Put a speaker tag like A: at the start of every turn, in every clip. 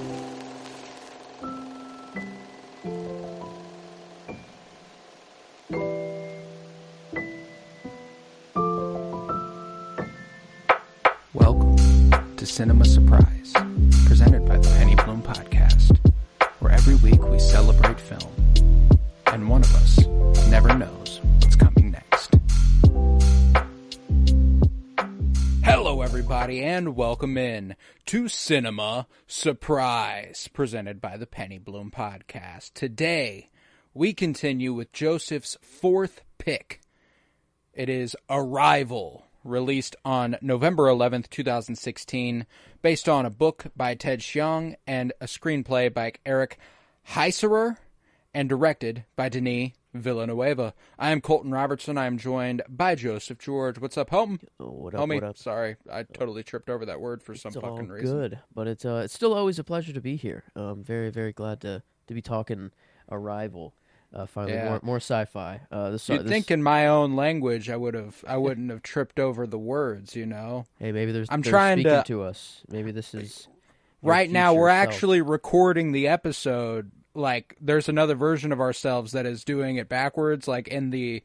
A: Welcome to Cinema Surprise, presented by the Penny Bloom Podcast, where every week we celebrate film, and one of us never knows what's coming next. Hello, everybody, and welcome in to Cinema Surprise, presented by the Penny Bloom Podcast. Today, we continue with Joseph's fourth pick. It is Arrival, released on November 11th, 2016, based on a book by Ted Chiang and a screenplay by Eric Heiserer, and directed by Denis Villeneuve. I am Colton Robertson. I am joined by Joseph George. What's up, Helton?
B: What up,
A: Homie,
B: what up?
A: Sorry, I totally tripped over that word for some fucking reason.
B: It's all good, but it's still always a pleasure to be here. Very, very glad to be talking Arrival. Finally,
A: Yeah.
B: more sci-fi.
A: You'd think in my own language I wouldn't have tripped over the words, you know?
B: Hey, maybe they're
A: trying
B: speaking to us. Maybe this is
A: right now.
B: future
A: We're
B: self.
A: actually recording the episode. Like, there's another version of ourselves that is doing it backwards, like in the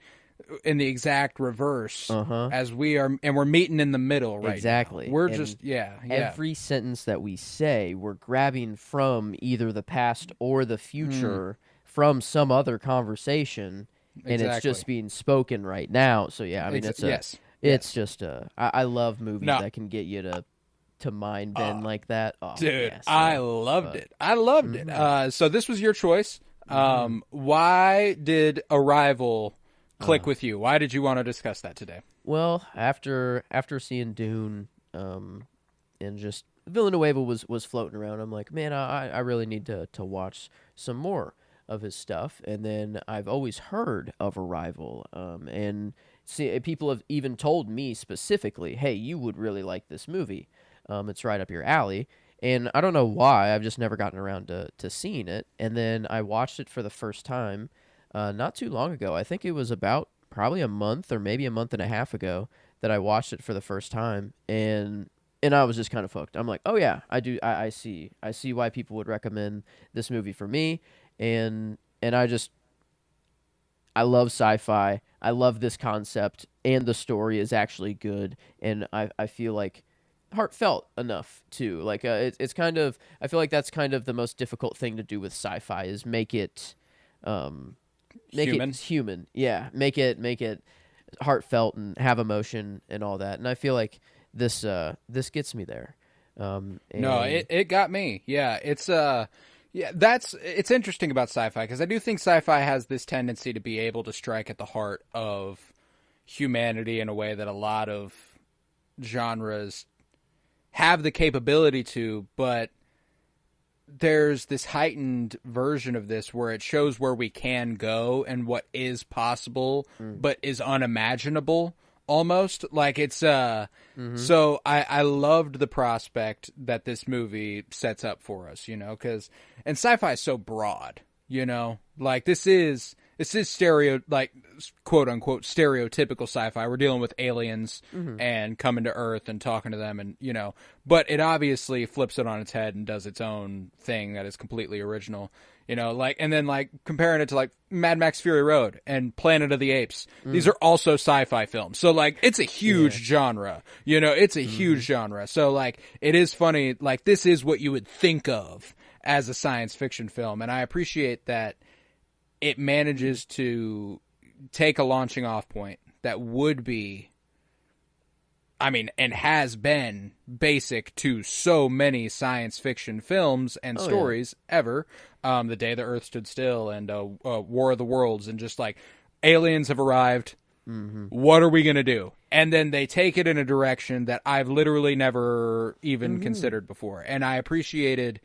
A: exact reverse as we are, and we're meeting in the middle right
B: Exactly.
A: now. We're
B: And
A: just
B: every sentence that we say, we're grabbing from either the past or the future from some other conversation, and it's just being spoken right now. So yeah, I mean, it's just I love movies that can get you to mind bend like that. Oh,
A: dude,
B: yes,
A: I loved it. I loved it. So this was your choice. Why did Arrival click with you? Why did you want to discuss that today?
B: Well, after seeing Dune, and just Villeneuve was floating around, I'm like, man, I really need to watch some more of his stuff. And then I've always heard of Arrival, and people have even told me specifically, hey, you would really like this movie. It's right up your alley. And I don't know why, I've just never gotten around to seeing it. And then I watched it for the first time not too long ago. I think it was about probably a month or maybe a month and a half ago that I watched it for the first time. And I was just kind of hooked. I'm like, oh yeah, I do. I see why people would recommend this movie for me. And I love sci-fi. I love this concept, and the story is actually good. And I feel like heartfelt enough too. Like it's kind of, I feel like that's kind of the most difficult thing to do with sci-fi is make it human. Yeah, make it heartfelt and have emotion and all that. And I feel like this gets me there.
A: No, it got me. Yeah, it's it's interesting about sci-fi because I do think sci-fi has this tendency to be able to strike at the heart of humanity in a way that a lot of genres have the capability to, but there's this heightened version of this where it shows where we can go and what is possible, but is unimaginable almost. Like it's, so I loved the prospect that this movie sets up for us, you know, and sci-fi is so broad, you know, like this is quote unquote stereotypical sci-fi. We're dealing with aliens and coming to Earth and talking to them, and you know, but it obviously flips it on its head and does its own thing that is completely original, you know, like, and then like comparing it to like Mad Max Fury Road and Planet of the Apes. These are also sci-fi films. So like it's a huge genre, you know, it's a huge genre. So like it is funny, like this is what you would think of as a science fiction film. And I appreciate that it manages to take a launching off point that would be, I mean, and has been basic to so many science fiction films and stories ever. The Day the Earth Stood Still and War of the Worlds, and just like aliens have arrived. What are we going to do? And then they take it in a direction that I've literally never even considered before. And I appreciated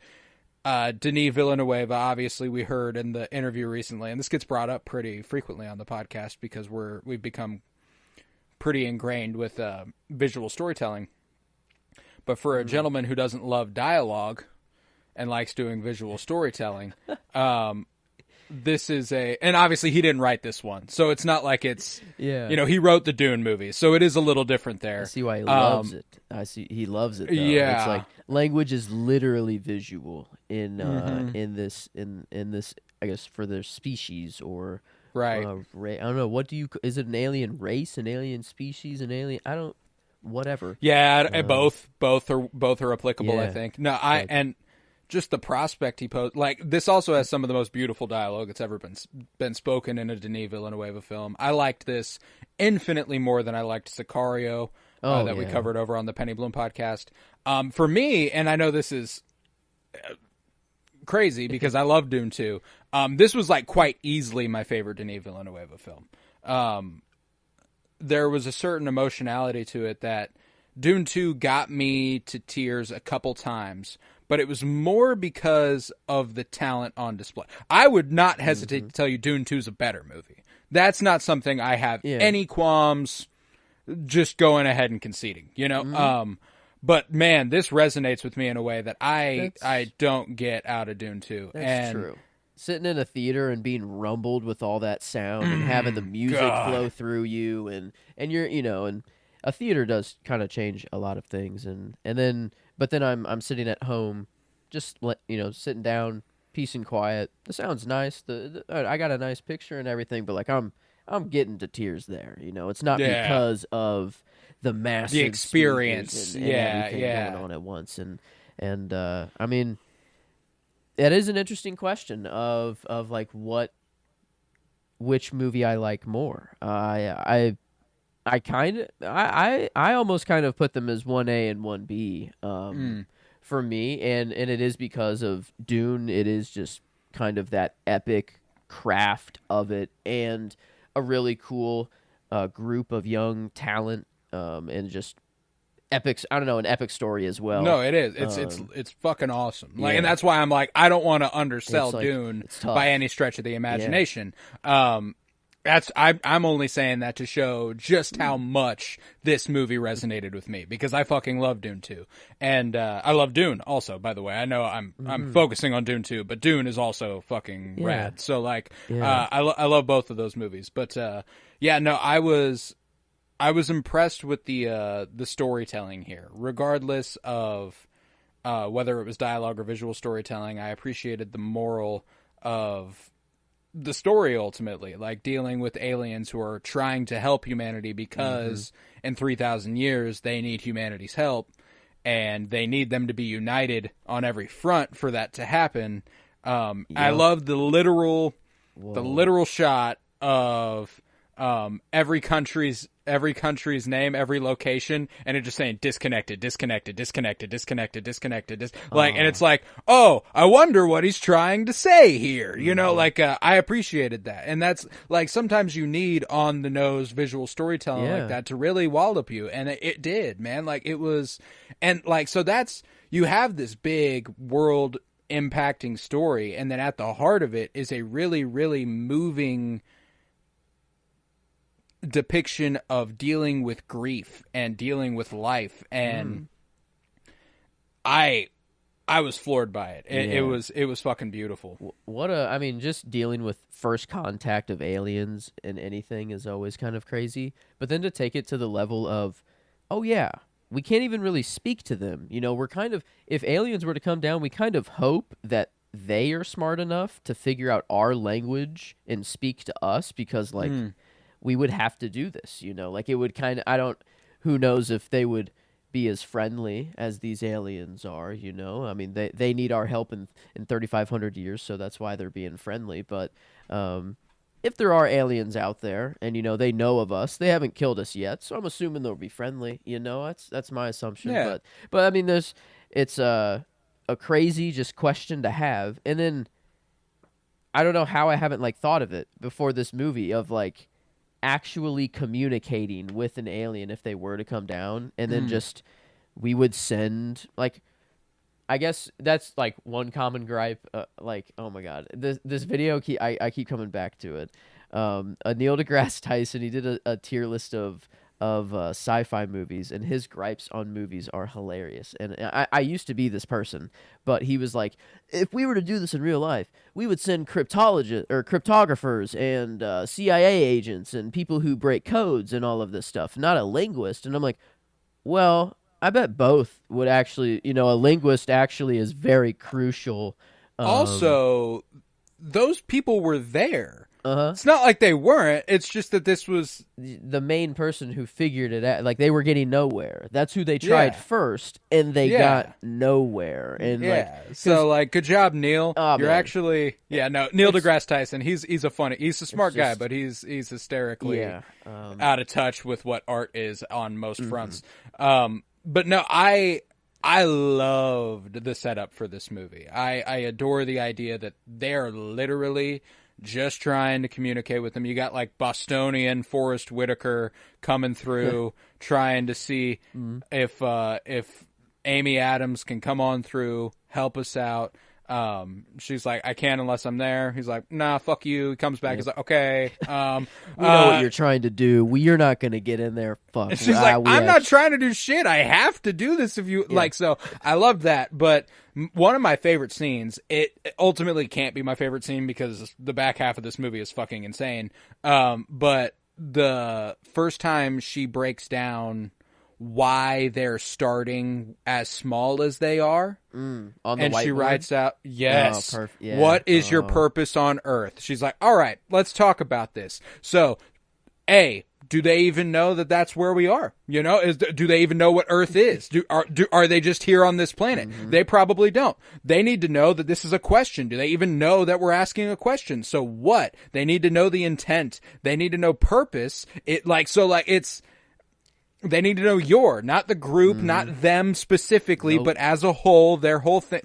A: Denis Villeneuve, obviously, we heard in the interview recently, and this gets brought up pretty frequently on the podcast because we've become pretty ingrained with visual storytelling. But for a gentleman who doesn't love dialogue and likes doing visual storytelling, this is and obviously he didn't write this one, so it's not like it's,
B: Yeah.
A: he wrote the Dune movies, so it is a little different there.
B: I see why he loves it. I see he loves it though.
A: Yeah.
B: It's like language is literally visual in
A: Mm-hmm.
B: in this I guess for their species or
A: Right.
B: I don't know, what do you is it an alien race, an alien species, an alien I don't whatever.
A: Yeah, both are applicable, I
B: Yeah.
A: think. No,
B: Like
A: and just the prospect he posed, like, this also has some of the most beautiful dialogue that's ever been spoken in a Denis Villeneuve film. I liked this infinitely more than I liked Sicario, that we covered over on the Penny Bloom podcast. For me, and I know this is crazy because I love Dune 2. This was like quite easily my favorite Denis Villeneuve film. There was a certain emotionality to it that Dune 2 got me to tears a couple times, but it was more because of the talent on display. I would not hesitate to tell you Dune 2 is a better movie. That's not something I have any qualms just going ahead and conceding, But man, this resonates with me in a way that I don't get out of Dune 2.
B: That's true. Sitting in a theater and being rumbled with all that sound and having the music flow through you and you're and a theater does kind of change a lot of things and then but then I'm sitting at home just sitting down, peace and quiet. The sound's nice. I got a nice picture and everything, but like I'm getting to tears there. It's not because of the massive
A: the experience
B: and everything going on at once and I mean that is an interesting question of like which movie I like more. I almost kind of put them as 1A and 1B for me, and it is because of Dune. It is just kind of that epic craft of it, and a really cool group of young talent, and just epics. I don't know, an epic story as well.
A: No, it is. It's fucking awesome. Like, and that's why I'm like, I don't want to undersell Dune by any stretch of the imagination. I'm only saying that to show just how much this movie resonated with me because I fucking love Dune 2. And I love Dune also, by the way. I know I'm focusing on Dune 2, but Dune is also fucking rad. So like I love both of those movies. But I was impressed with the storytelling here. Regardless of whether it was dialogue or visual storytelling, I appreciated the moral of the story ultimately, like dealing with aliens who are trying to help humanity because in 3,000 years they need humanity's help and they need them to be united on every front for that to happen. I love the literal shot of every country's name, every location, and it just saying disconnected. And it's like, oh, I wonder what he's trying to say here. I appreciated that. And that's like, sometimes you need on the nose visual storytelling like that to really wallop you. And it did, man. Like it was, and like, so that's, you have this big world impacting story. And then at the heart of it is a really, really moving depiction of dealing with grief and dealing with life, and I was floored by it. It was fucking beautiful.
B: Just dealing with first contact of aliens and anything is always kind of crazy, but then to take it to the level of, oh yeah, we can't even really speak to them. We're kind of, if aliens were to come down, we kind of hope that they are smart enough to figure out our language and speak to us because like we would have to do this, like it would kind of, who knows if they would be as friendly as these aliens are, I mean, they need our help in 3,500 years. So that's why they're being friendly. But, if there are aliens out there and, they know of us, they haven't killed us yet. So I'm assuming they'll be friendly, that's my assumption.
A: Yeah.
B: But I mean, it's a crazy just question to have. And then I don't know how I haven't like thought of it before this movie of like, actually communicating with an alien if they were to come down, and then just we would send like, I guess that's like one common gripe. Like, oh my god, this video I keep coming back to it. Neil deGrasse Tyson, he did a tier list of of sci-fi movies, and his gripes on movies are hilarious. And I used to be this person, but he was like, if we were to do this in real life, we would send cryptologists or cryptographers and CIA agents and people who break codes and all of this stuff, not a linguist. And I'm like, well, I bet both would actually, a linguist actually is very crucial.
A: Also, those people were there.
B: Uh-huh.
A: It's not like they weren't. It's just that this was
B: the main person who figured it out. Like, they were getting nowhere. That's who they tried first, and they got nowhere. And
A: so good job, Neil.
B: Oh,
A: You're
B: man.
A: actually Neil deGrasse Tyson. He's a smart guy, but he's hysterically out of touch with what art is on most fronts. But no, I loved the setup for this movie. I adore the idea that they're literally just trying to communicate with them. You got Bostonian Forrest Whitaker coming through, trying to see if Amy Adams can come on through, help us out. She's like, I can't unless I'm there. He's like, nah, fuck you. He comes back. He's like, okay.
B: We know what you're trying to do. You're not going to get in there. Fuck.
A: She's like, I'm not trying to do shit. I have to do this if you so I loved that. But one of my favorite scenes, it ultimately can't be my favorite scene because the back half of this movie is fucking insane. But the first time she breaks down why they're starting as small as they are,
B: on the
A: and she
B: whiteboard?
A: writes out, yes,
B: what
A: is your purpose on Earth? She's like, all right, let's talk about this. So, A, do they even know that that's where we are? Do they even know what Earth is? Are they just here on this planet? They probably don't. They need to know that this is a question. Do they even know that we're asking a question? So what? They need to know the intent. They need to know purpose. They need to know not the group, not them specifically, but as a whole, their whole thing.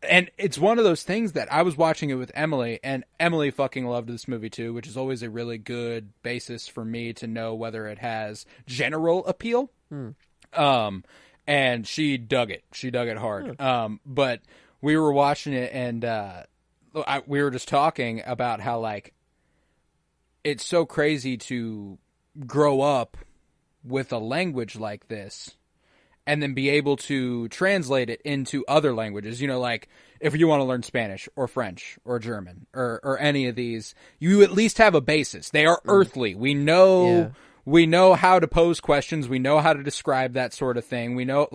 A: And it's one of those things that I was watching it with Emily, and Emily fucking loved this movie too, which is always a really good basis for me to know whether it has general appeal. And she dug it. She dug it hard. But we were watching it, and we were just talking about how it's so crazy to grow up with a language like this and then be able to translate it into other languages. If you want to learn Spanish or French or German or any of these, you at least have a basis. They are earthly. We know how to pose questions. We know how to describe that sort of thing. We know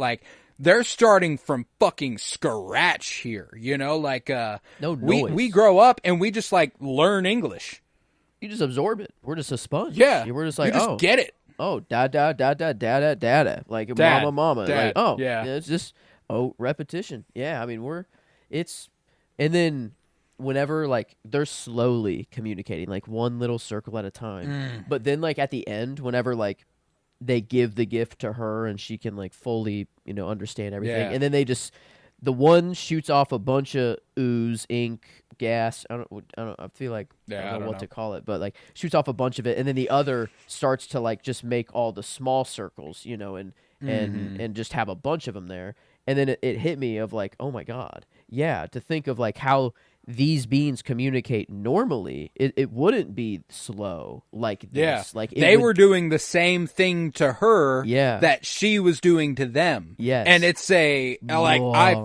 A: they're starting from fucking scratch here, no noise. We grow up and we just learn English.
B: You just absorb it. We're just a sponge.
A: Yeah.
B: We're just
A: you just get it.
B: Oh, da da da da da da da da. Like
A: dad,
B: mama.
A: Dad.
B: It's just repetition. Yeah, I mean and then whenever they're slowly communicating, one little circle at a time. But then at the end, whenever they give the gift to her and she can fully, understand everything. And then the one shoots off a bunch of ooze, ink, gas. I feel like I don't know what to call it, but shoots off a bunch of it, and then the other starts to just make all the small circles, and just have a bunch of them there. And then it hit me of oh my God, yeah, to think of how these beings communicate normally, it wouldn't be slow like this.
A: Yeah. They were doing the same thing to her that she was doing to them.
B: Yes.
A: And it's I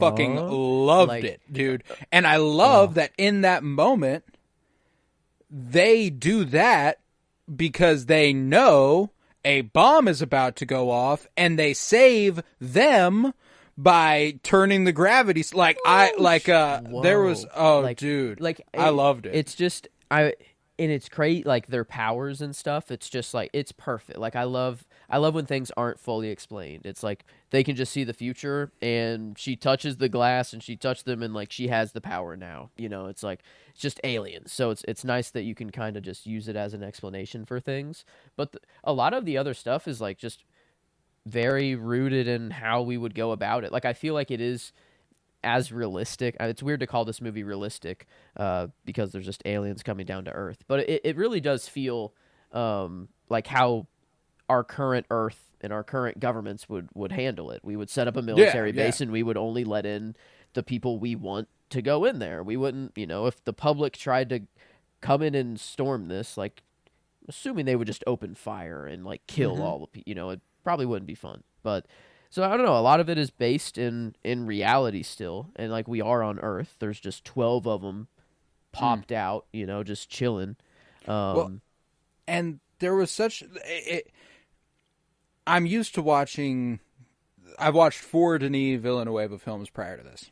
A: fucking loved it, dude. And I love that in that moment, they do that because they know a bomb is about to go off and they save them by turning the gravity there was dude, I loved it.
B: It's just and it's crazy their powers and stuff. It's just it's perfect. I love when things aren't fully explained. It's they can just see the future, and she touches the glass and she touched them, and she has the power now. It's it's just aliens. So it's nice that you can kind of just use it as an explanation for things. But a lot of the other stuff is just very rooted in how we would go about it. I feel it is as realistic. It's weird to call this movie realistic because there's just aliens coming down to Earth. But it really does feel how our current Earth and our current governments would handle it. We would set up a military base and we would only let in the people we want to go in there. We wouldn't, if the public tried to come in and storm this, assuming they would just open fire and like kill all the people. You know, it probably wouldn't be fun. But so I don't know. A lot of it is based in reality still, and like we are on Earth. There's just 12 of them popped out. You know, just chilling.
A: Well, and there was I'm used to watching. I've watched 4 Denis Villeneuve films prior to this.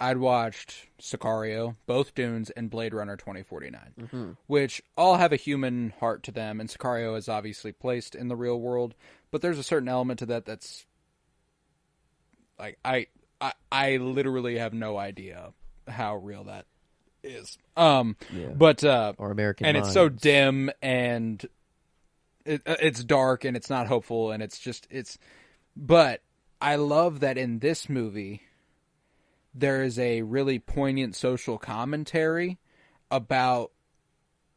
A: I'd watched Sicario, both Dunes, and Blade Runner 2049, which all have a human heart to them, and Sicario is obviously placed in the real world, but there's a certain element to that that's like I literally have no idea how real that is. But
B: or American
A: and
B: Minds.
A: it's so dim and it's dark and it's not hopeful and but I love that in this movie there is a really poignant social commentary about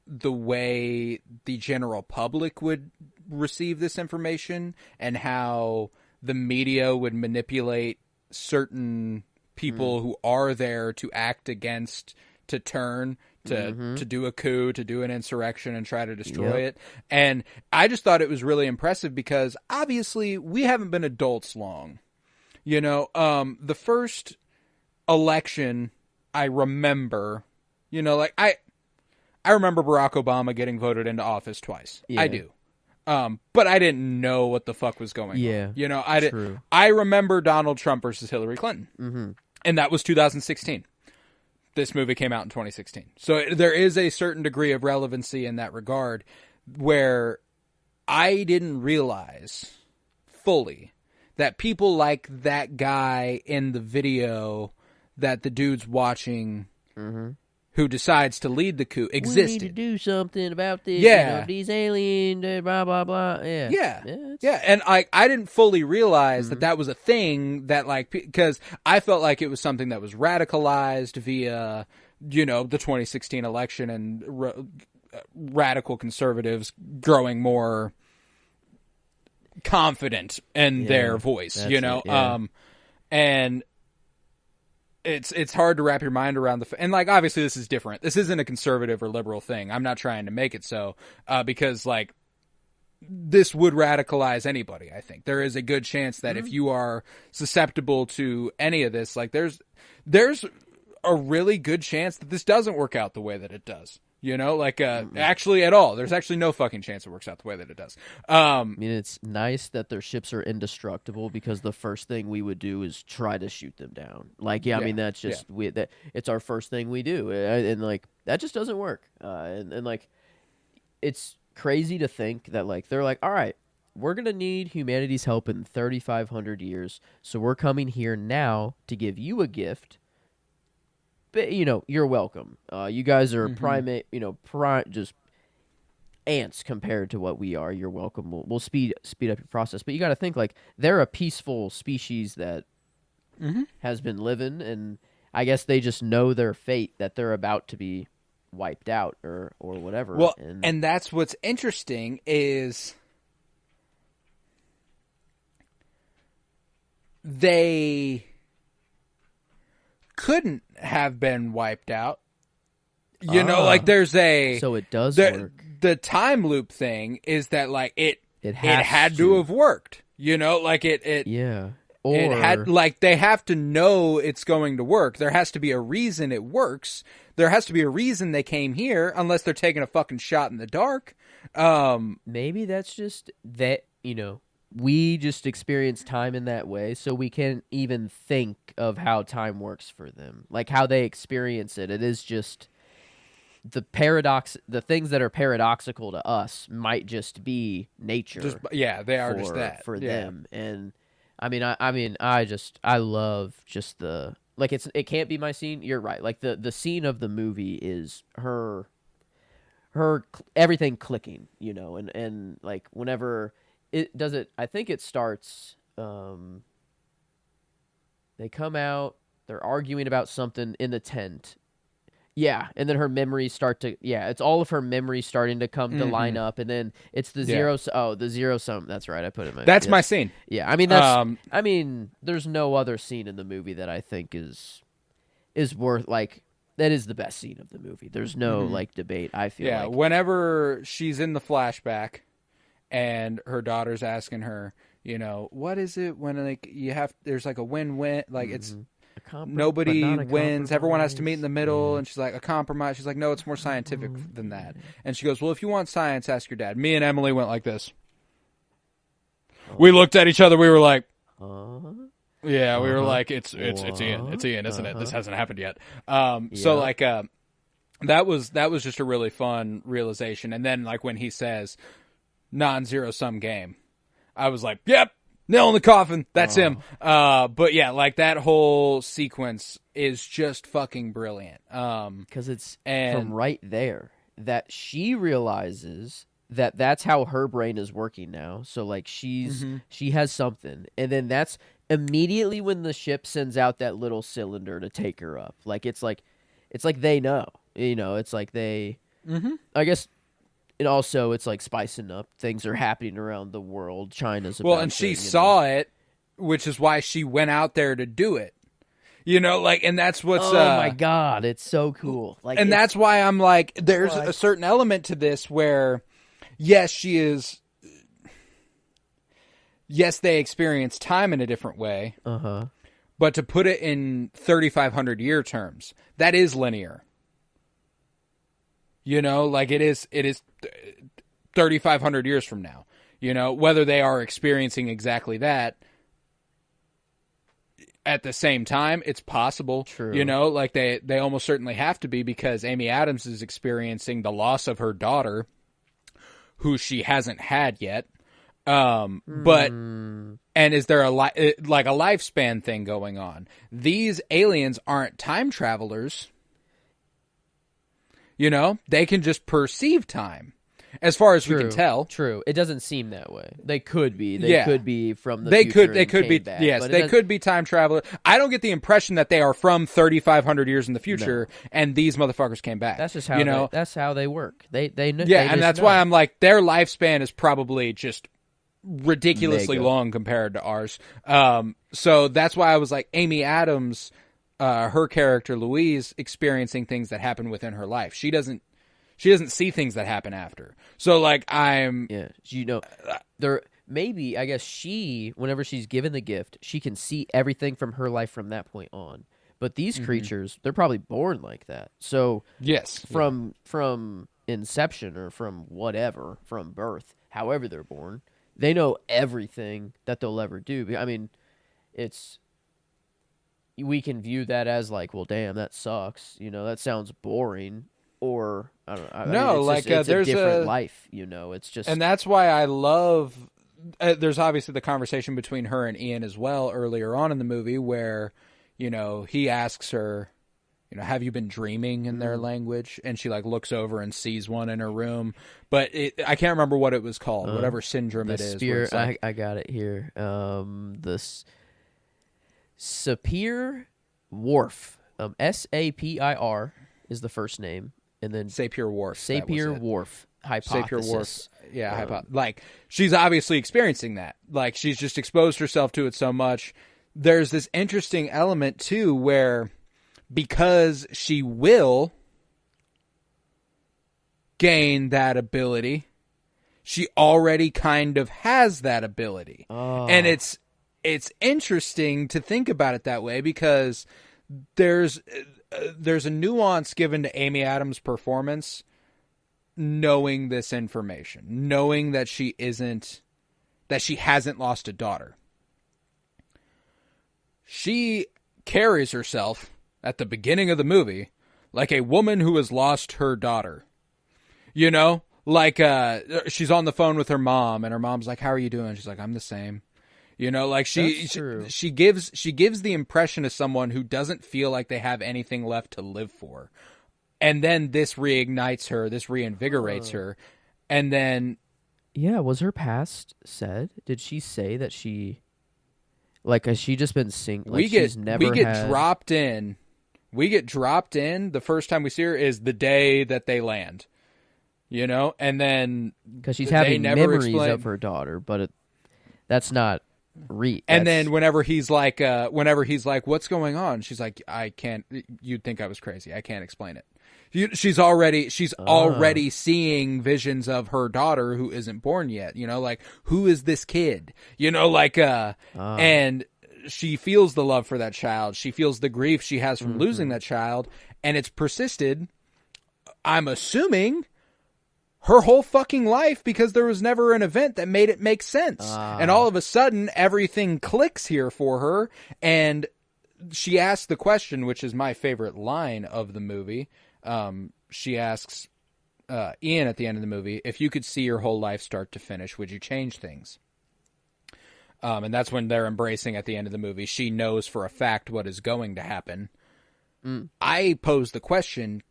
A: the way the general public would receive this information and how the media would manipulate certain people who are there to act against, to turn, to do a coup, to do an insurrection and try to destroy it. And I just thought it was really impressive because obviously we haven't been adults long. You know, the first election I remember, you know, like I remember Barack Obama getting voted into office twice. I do. But I didn't know what the fuck was going on. You know, I remember Donald Trump versus Hillary Clinton. And that was 2016. This movie came out in 2016. So there is a certain degree of relevancy in that regard where I didn't realize fully that people like that guy in the video that the dude's watching who decides to lead the coup existed.
B: We need to do something about this.
A: Yeah.
B: You know, these aliens, blah, blah, blah. Yeah.
A: And I didn't fully realize that was a thing that, like, because I felt like it was something that was radicalized via, you know, the 2016 election and radical conservatives growing more confident in their voice, you know? And it's hard to wrap your mind around and like obviously this is different. This isn't a conservative or liberal thing. I'm not trying to make it so because like this would radicalize anybody. I think there is a good chance that if you are susceptible to any of this, like there's a really good chance that this doesn't work out the way that it does. You know, like actually at all. There's actually no fucking chance it works out the way that it does.
B: I mean, it's nice that their ships are indestructible because the first thing we would do is try to shoot them down. Like, I mean, that's just it's our first thing we do, and like that just doesn't work. And like, it's crazy to think that like they're like, all right, we're gonna need humanity's help in 3,500 years, so we're coming here now to give you a gift. But, you know, you're welcome. You guys are primate, you know, just ants compared to what we are. You're welcome. We'll speed up your process. But you got to think, like, they're a peaceful species that has been living, and I guess they just know their fate, that they're about to be wiped out or whatever.
A: Well, and that's what's interesting is they couldn't have been wiped out. You know, like there's
B: so it does work.
A: The time loop thing is that like it had to have worked. You know, like it or it had, like, they have to know it's going to work. There has to be a reason it works. There has to be a reason they came here, unless they're taking a fucking shot in the dark.
B: Maybe that's just that, you know, we just experience time in that way, so we can't even think of how time works for them, like how they experience it. It is just the paradox. The things that are paradoxical to us might just be nature.
A: They are just that
B: for them. And I love just the like. It can't be my scene. You're right. Like the scene of the movie is her everything clicking, you know, and like whenever. I think it starts, they come out, they're arguing about something in the tent. Yeah, and then her memories it's all of her memories starting to come to line up, and then it's the zero sum. That's right, I put it in
A: That's my scene.
B: Yeah, I mean, there's no other scene in the movie that I think is worth, like, that is the best scene of the movie. There's no like debate. I feel
A: Yeah,
B: like
A: whenever she's in the flashback and her daughter's asking her, what is it when like there's like a win-win, like it's
B: but
A: nobody
B: not a
A: wins, everyone has to meet in the middle,
B: Yeah.
A: and she's like, a compromise. She's like, no, it's more scientific than that. And she goes, well, if you want science, ask your dad. Me and Emily went like this. We looked at each other. We were like, yeah, we were like, it's Ian, isn't it? This hasn't happened yet. So like, that was just a really fun realization. And then like when he says non-zero sum game, I was like, yep, nail in the coffin. That's him. But yeah, like that whole sequence is just fucking brilliant.
B: Because it's from right there that she realizes that that's how her brain is working now. So like she has something, and then that's immediately when the ship sends out that little cylinder to take her up. Like it's like they know, it's like they. I guess. And also, it's like spicing up. Things are happening around the world. China's about
A: and she saw it, which is why she went out there to do it. And that's what's.
B: Oh my god, it's so cool. Like,
A: and that's why I'm like, there's a certain element to this where, yes, she is. Yes, they experience time in a different way. But to put it in 3,500 year terms, that is linear. Like it is 3,500 years from now, whether they are experiencing exactly that at the same time, it's possible.
B: True.
A: Like they almost certainly have to be, because Amy Adams is experiencing the loss of her daughter, who she hasn't had yet. But, and is there like a lifespan thing going on? These aliens aren't time travelers. They can just perceive time, as far as we can tell.
B: True. It doesn't seem that way. They could be. They could be from the future.
A: They could be.
B: Back,
A: yes, they could be time travelers. I don't get the impression that they are from 3,500 years in the future, and these motherfuckers came back.
B: That's just how that's how they work. They know.
A: Yeah, and that's why I'm like, their lifespan is probably just ridiculously long compared to ours. So that's why I was like, Amy Adams. Her character Louise experiencing things that happen within her life. She doesn't see things that happen after. So like
B: there maybe I guess whenever she's given the gift, she can see everything from her life from that point on. But these creatures, they're probably born like that. So
A: yes,
B: from inception or from whatever, from birth, however they're born, they know everything that they'll ever do. I mean, we can view that as like, well, damn, that sucks. That sounds boring. Or I don't know.
A: No,
B: it's
A: there's
B: a different life. It's just,
A: and that's why I love. There's obviously the conversation between her and Ian as well earlier on in the movie, where he asks her, have you been dreaming in their language? And she like looks over and sees one in her room, but I can't remember what it was called. Whatever syndrome it is.
B: Like, I got it here. This. Sapir-Whorf, Sapir is the first name, and then
A: Sapir-Whorf.
B: Sapir-Whorf hypothesis.
A: Sapir-Whorf, yeah, like she's obviously experiencing that. Like she's just exposed herself to it so much. There's this interesting element too, where because she will gain that ability, she already kind of has that ability, and it's interesting to think about it that way, because there's a nuance given to Amy Adams' performance, knowing this information, knowing that she hasn't lost a daughter. She carries herself at the beginning of the movie like a woman who has lost her daughter. Like she's on the phone with her mom, and her mom's like, "How are you doing?" She's like, "I'm the same." Like she gives the impression of someone who doesn't feel like they have anything left to live for. And then this reignites her, this reinvigorates her. And then
B: was her past said? Did she say that she has she just been single? Like we get dropped in. We get dropped in. The first time we see her is the day that they land. And then because she's having memories of her daughter, but that's not
A: And then whenever he's like, what's going on? She's like, I can't, you'd think I was crazy. I can't explain it. She's already seeing visions of her daughter who isn't born yet, like, who is this kid? And she feels the love for that child. She feels the grief she has from losing that child, and it's persisted, I'm assuming, her whole fucking life, because there was never an event that made it make sense. And all of a sudden, everything clicks here for her, and she asks the question, which is my favorite line of the movie. She asks Ian at the end of the movie, if you could see your whole life start to finish, would you change things? And that's when they're embracing at the end of the movie. She knows for a fact what is going to happen. I pose the question,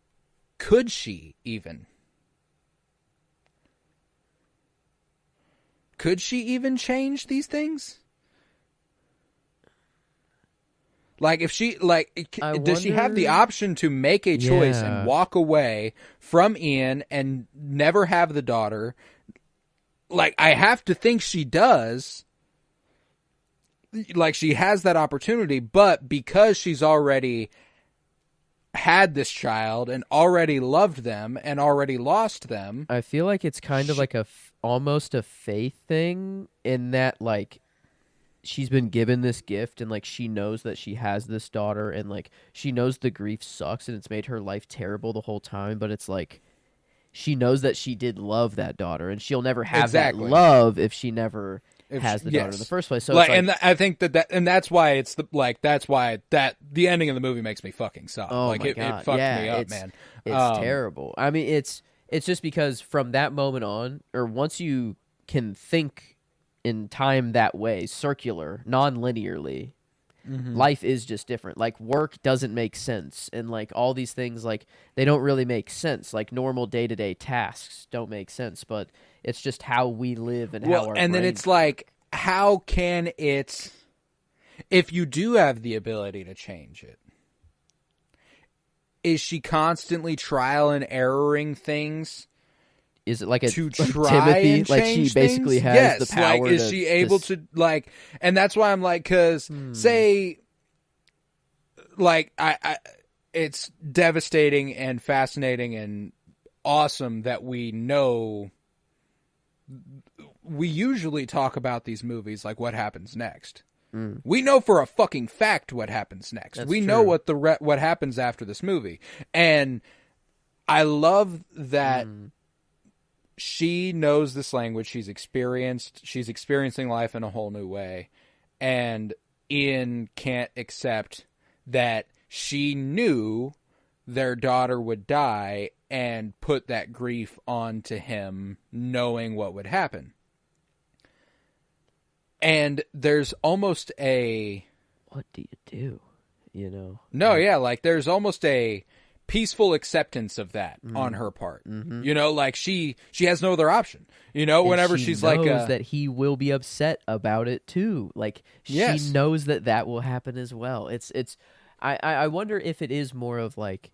A: could she even? Could she even change these things? Like, if she, does she have the option to make a choice and walk away from Ian and never have the daughter? Like, I have to think she does. Like, she has that opportunity, but because she's already had this child and already loved them and already lost them,
B: I feel like it's kind of like almost a faith thing, in that, like, she's been given this gift, and, like, she knows that she has this daughter, and, like, she knows the grief sucks and it's made her life terrible the whole time, but it's like she knows that she did love that daughter, and she'll never have that love if she never has the daughter in the first place. So it's like,
A: and I think that's why it's the ending of the movie makes me fucking sob.
B: Oh,
A: like, it fucked me up, man.
B: It's terrible. I mean, it's just because from that moment on, or once you can think in time that way, circular, non-linearly, life is just different. Like, work doesn't make sense, and, like, all these things, like, they don't really make sense. Like, normal day-to-day tasks don't make sense, but it's just how we live and how our
A: and then it's like, how can it, if you do have the ability to change it, is she constantly trial and erroring things?
B: Is it like
A: to
B: like
A: try
B: Timothy?
A: And
B: like, she basically
A: things?
B: has the power.
A: Like, is she able to, like? And that's why I'm like, because say, like, I, it's devastating and fascinating and awesome that we know. We usually talk about these movies like what happens next. We know for a fucking fact what happens next.
B: That's
A: we
B: true.
A: know what happens after this movie, and I love that. She knows this language. She's experiencing life in a whole new way. And Ian can't accept that she knew their daughter would die and put that grief onto him, knowing what would happen. And there's almost a...
B: What do you do?
A: No, yeah, like, there's almost a peaceful acceptance of that on her part. Like, she has no other option. Whenever she's like,
B: she knows that he will be upset about it too. Like, she knows that will happen as well. I wonder if it is more of like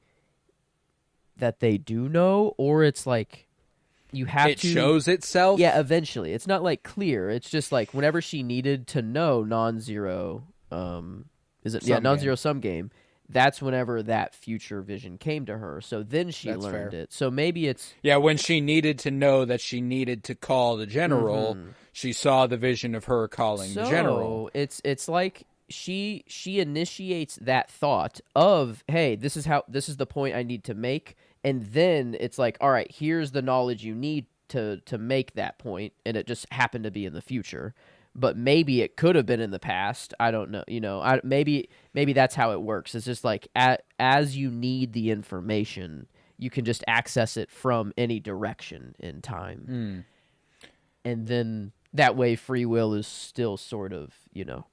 B: that they do know, or it's like you have
A: it shows itself.
B: Yeah, eventually. It's not like clear. It's just like whenever she needed to know non-zero, non-zero sum game. That's whenever that future vision came to her. So then she learned it. So maybe it's...
A: Yeah, when she needed to know that she needed to call the general, she saw the vision of her calling the general.
B: It's like she initiates that thought of, hey, this is the point I need to make, and then it's like, all right, here's the knowledge you need to make that point, and it just happened to be in the future. But maybe it could have been in the past. I don't know. Maybe that's how it works. It's just like as you need the information, you can just access it from any direction in time. And then that way free will is still sort of in
A: no,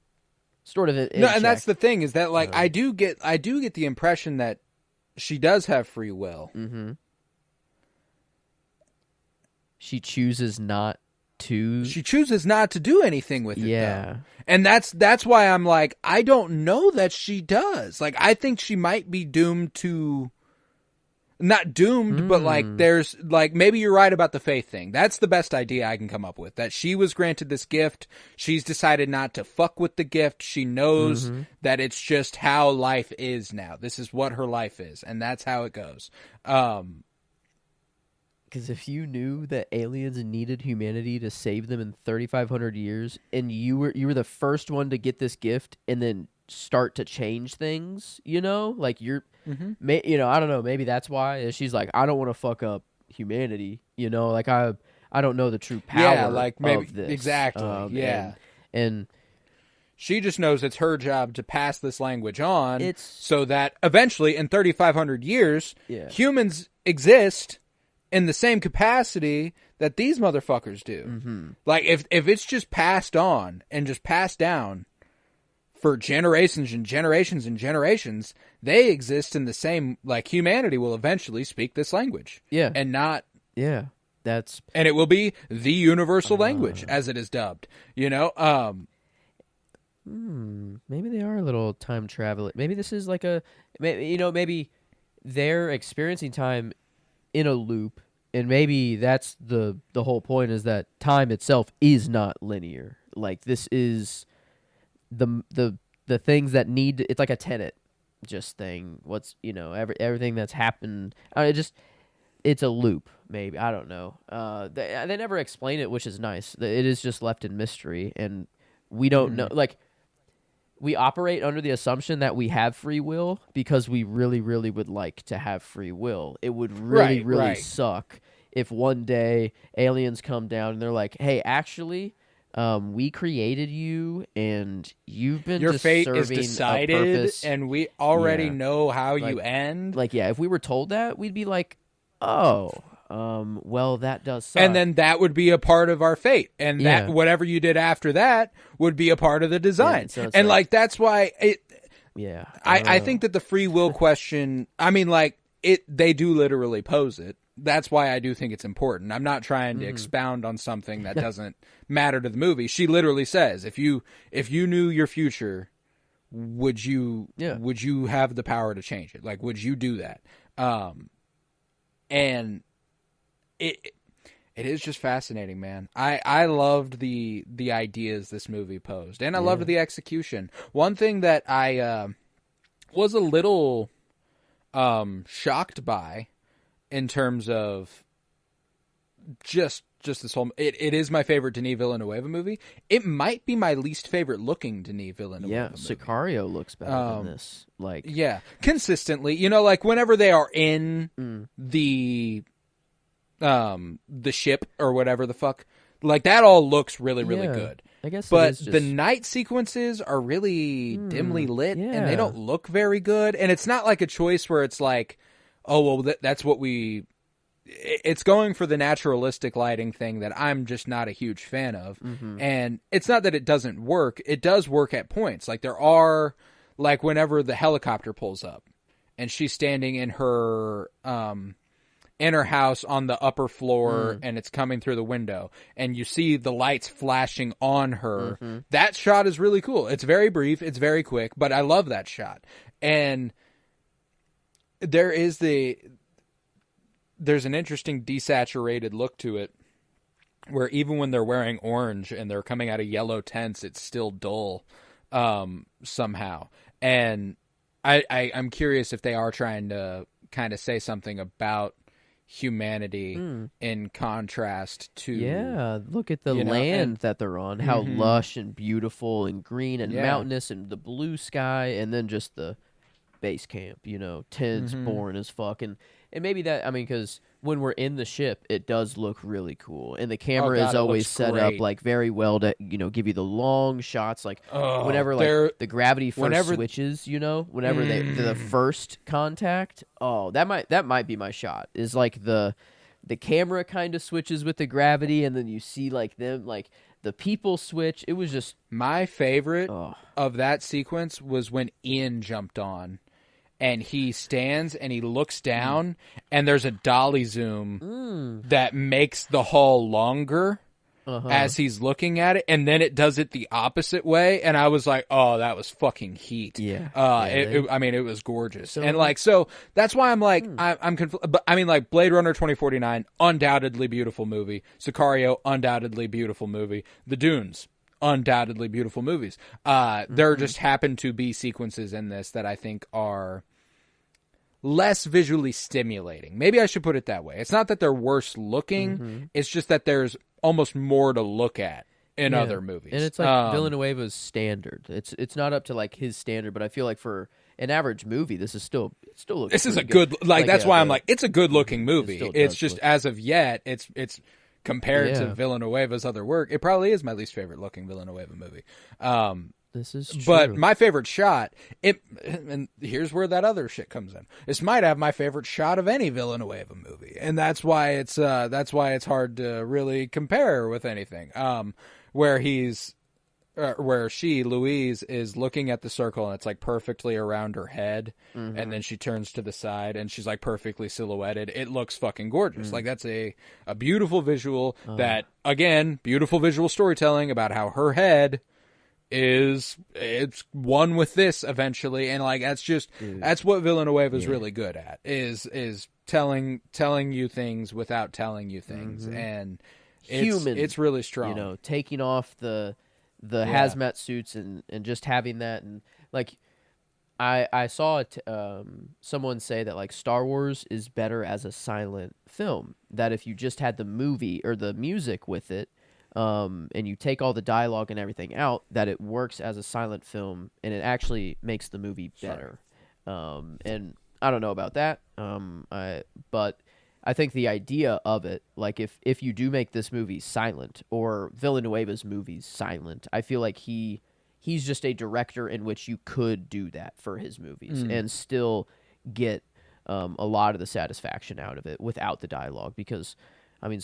B: check.
A: And that's the thing, is that, like, I do get the impression that she does have free will.
B: She chooses not to.
A: She chooses not to do anything with it,
B: yeah.
A: though. And that's why I'm like, I don't know that she does. Like, I think she might be doomed to... Not doomed, but like there's like maybe you're right about the faith thing. That's the best idea I can come up with. That she was granted this gift. She's decided not to fuck with the gift. She knows that it's just how life is now. This is what her life is, and that's how it goes.
B: Because if you knew that aliens needed humanity to save them in 3,500 years, and you were the first one to get this gift, and then start to change things, like you're, I don't know, maybe that's why she's like, I don't want to fuck up humanity, like I don't know the true power
A: like maybe
B: of this.
A: exactly,
B: and
A: she just knows it's her job to pass this language on, so that eventually in 3,500 years, humans exist in the same capacity that these motherfuckers do. Like if it's just passed on and just passed down for generations and generations and generations, they exist in the same, like humanity will eventually speak this language.
B: Yeah.
A: And not...
B: Yeah. And
A: it will be the universal language, as it is dubbed.
B: Maybe they are a little time traveling. Maybe this is like maybe they're experiencing time in a loop, and maybe that's the whole point, is that time itself is not linear. Like this is... the things that need, it's like a Tenet just thing. What's everything that's happened, it's a loop. Maybe, I don't know. They never explain it, which is nice. It is just left in mystery, and we don't know. Like, we operate under the assumption that we have free will because we really, really would like to have free will. It would really suck if one day aliens come down and they're like, "Hey, actually, we created you, and you've been
A: your fate is
B: serving
A: decided,
B: a purpose,
A: and we already know how you end."
B: Like, if we were told that, we'd be like, "Oh, well, that does suck."
A: And then that would be a part of our fate, and that whatever you did after that would be a part of the design.
B: So
A: and like that's why it.
B: Yeah,
A: I think that the free will question. I mean, like they do literally pose it. That's why I do think it's important. I'm not trying to expound on something that doesn't matter to the movie. She literally says, if you knew your future, would you have the power to change it? Like, would you do that? And it is just fascinating, man. I loved the ideas this movie posed, and I loved the execution. One thing that I was a little shocked by, in terms of just this whole... It is my favorite Denis Villeneuve movie. It might be my least favorite looking Denis Villeneuve movie.
B: Yeah, Sicario looks better than this. Like,
A: yeah, consistently. Like whenever they are in the ship or whatever the fuck, like that all looks really, really good.
B: I guess,
A: but the night sequences are really dimly lit, and they don't look very good. And it's not like a choice where it's like, oh, well, that's what we... It's going for the naturalistic lighting thing that I'm just not a huge fan of. And it's not that it doesn't work. It does work at points. Like there are... Like whenever the helicopter pulls up, and she's standing in her house on the upper floor, and it's coming through the window, and you see the lights flashing on her. That shot is really cool. It's very brief. It's very quick, but I love that shot. And... there's an interesting desaturated look to it, where even when they're wearing orange and they're coming out of yellow tents, it's still dull somehow. And I'm curious if they are trying to kind of say something about humanity in contrast to...
B: look at the land that they're on, how lush and beautiful and green and mountainous, and the blue sky, and then just the base camp, tents, boring as fuck. And maybe that, I mean, because when we're in the ship, it does look really cool, and the camera is always set up like very well to give you the long shots, like whenever like the gravity first switches, whenever the first contact. Oh, that might be my shot, is like the camera kind of switches with the gravity, and then you see like them, like the people switch. It was just
A: my favorite of that sequence was when Ian jumped on. And he stands and he looks down, and there's a dolly zoom that makes the hull longer. as he's looking at it, and then it does it the opposite way, and I was like, oh, that was fucking heat.
B: Yeah.
A: I mean, it was gorgeous. And like, so that's why I'm like, I'm but I mean, like, Blade Runner 2049, undoubtedly beautiful movie. Sicario, undoubtedly beautiful movie. The Dunes, undoubtedly beautiful movies. There just happen to be sequences in this that I think are less visually stimulating. Maybe I should put it that way. It's not that they're worse looking. It's just that there's almost more to look at in other movies.
B: And it's like Villanueva's standard. It's not up to like his standard, but I feel like for an average movie, this still looks. This is
A: a good like that's why I'm like, it's a good looking movie. It's just as of yet, it's compared to Villanueva's other work, it probably is my least favorite looking Villanueva movie.
B: This is true.
A: But my favorite shot, and here's where that other shit comes in. This might have my favorite shot of any Villanueva movie, and that's why it's hard to really compare with anything. Where Louise is looking at the circle and it's like perfectly around her head, and then she turns to the side and she's like perfectly silhouetted. It looks fucking gorgeous. Like that's a beautiful visual. That again, beautiful visual storytelling about how her head it's one with this eventually, and like that's what Villanueva is really good at is telling you things without telling you things, and it's really strong.
B: You know, taking off the hazmat suits and just having that, and like I saw someone say that like Star Wars is better as a silent film. That if you just had the movie or the music with it. And you take all the dialogue and everything out, that it works as a silent film, and it actually makes the movie better. And I don't know about that, but I think the idea of it, like if you do make this movie silent, or Villanueva's movies silent, I feel like he's just a director in which you could do that for his movies and still get a lot of the satisfaction out of it without the dialogue, because, I mean,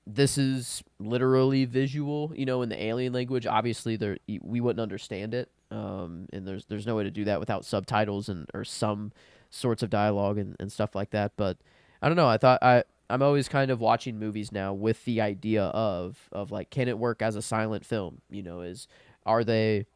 B: this is literally visual, you know, in the alien language. Obviously, we wouldn't understand it, and there's no way to do that without subtitles or some sorts of dialogue and stuff like that. But I don't know. I'm always kind of watching movies now with the idea of like, can it work as a silent film? You know, are they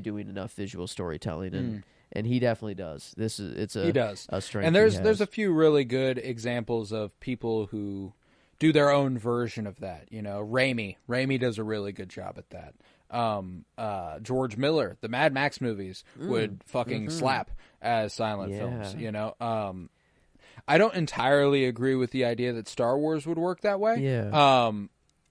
B: doing enough visual storytelling? And he definitely does. He does a strength.
A: And there's a few really good examples of people who do their own version of that. You know, Raimi does a really good job at that. George Miller, the Mad Max movies would fucking slap as silent films, you know. I don't entirely agree with the idea that Star Wars would work that way.
B: Yeah.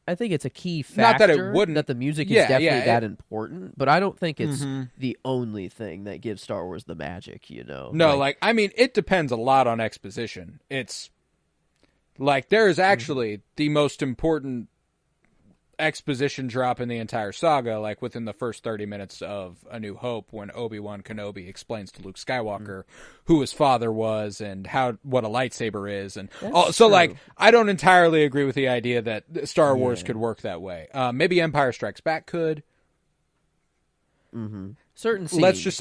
B: I think it's a key factor.
A: Not that it wouldn't.
B: That the music is definitely that important, but I don't think it's the only thing that gives Star Wars the magic, you know.
A: No, like I mean, it depends a lot on exposition. It's like there is actually the most important exposition drop in the entire saga, like within the first 30 minutes of A New Hope, when Obi-Wan Kenobi explains to Luke Skywalker who his father was and what a lightsaber is, and so like I don't entirely agree with the idea that Star Wars could work that way. Maybe Empire Strikes Back could.
B: Certain scenes,
A: let's just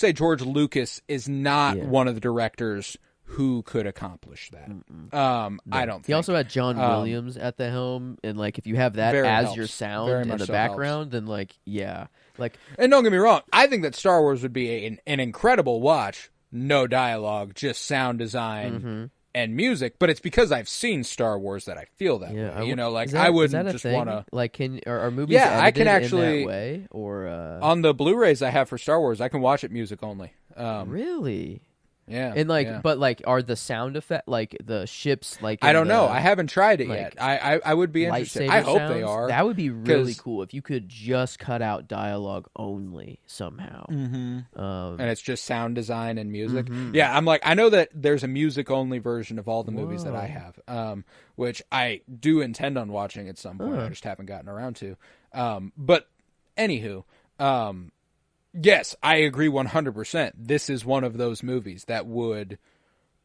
A: say George Lucas is not one of the directors who could accomplish that. I don't think.
B: He also had John Williams at the helm, and like if you have that as your sound in the background, then like
A: and don't get me wrong, I think that Star Wars would be an incredible watch, no dialogue, just sound design and music, but it's because I've seen Star Wars that I feel that way. You know, like I wouldn't just want to
B: like are movies edited
A: I can actually
B: in that way, or
A: on the Blu-rays I have for Star Wars, I can watch it music only.
B: Really?
A: Yeah,
B: and like, but like, are the sound effect like the ships like?
A: I don't know. I haven't tried it yet. I would be interested. I hope they are.
B: That would be really cool if you could just cut out dialogue only somehow.
A: And it's just sound design and music. Yeah, I'm like, I know that there's a music only version of all the movies that I have, which I do intend on watching at some point. I just haven't gotten around to. But anywho. Yes, I agree 100%. This is one of those movies that would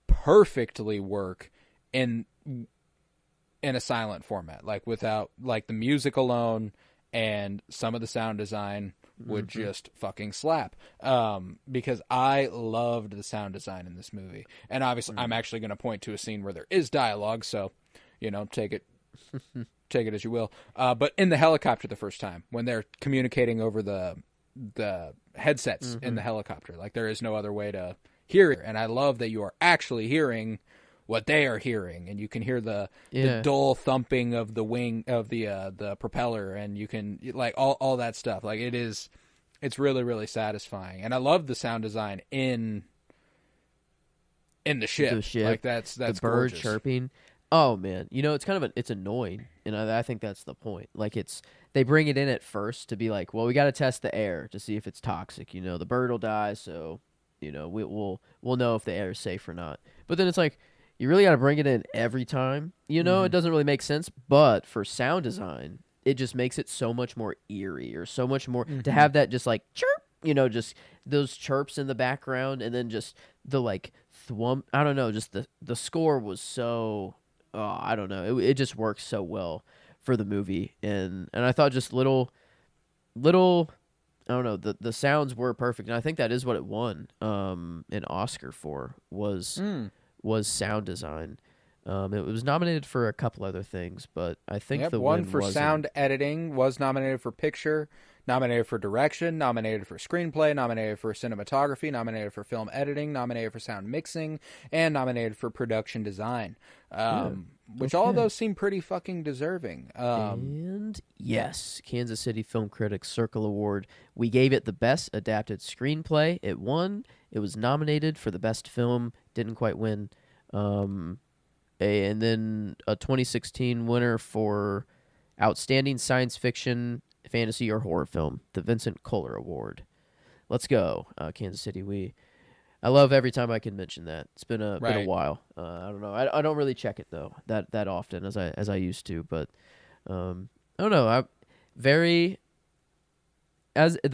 A: perfectly work in a silent format, like without like the music alone and some of the sound design would just fucking slap. Because I loved the sound design in this movie. And obviously I'm actually going to point to a scene where there is dialogue, so, you know, take it take it as you will. But in the helicopter the first time, when they're communicating over the headsets in the helicopter, like there is no other way to hear it. And I love that you are actually hearing what they are hearing, and you can hear the dull thumping of the wing of the propeller, and you can like all that stuff. Like it's really, really satisfying. And I love the sound design in the ship. Like that's
B: the bird
A: gorgeous.
B: chirping. Oh man, it's kind of it's annoying, and I think that's the point. Like they bring it in at first to be like, well, we got to test the air to see if it's toxic. The bird will die, so we'll know if the air is safe or not. But then it's like you really got to bring it in every time. It doesn't really make sense. But for sound design, it just makes it so much more eerie, or so much more to have that just like chirp. Just those chirps in the background, and then just the like thwump. I don't know. Just the score was so. Oh, I don't know. It just works so well for the movie, and I thought just little. I don't know. The sounds were perfect, and I think that is what it won an Oscar for was sound design. It was nominated for a couple other things, but I think the
A: one
B: win
A: for
B: wasn't.
A: sound editing, was nominated for picture, nominated for direction, nominated for screenplay, nominated for cinematography, nominated for film editing, nominated for sound mixing, and nominated for production design. Which all of those seem pretty fucking deserving.
B: And yes, Kansas City Film Critics Circle Award. We gave it the best adapted screenplay. It won. It was nominated for the best film. Didn't quite win. And then a 2016 winner for outstanding science fiction, fantasy, or horror film, the Vincent Kohler Award. Let's go, Kansas City. I love every time I can mention that. It's been a while. I don't know. I don't really check it though that often as I used to. But I don't know. The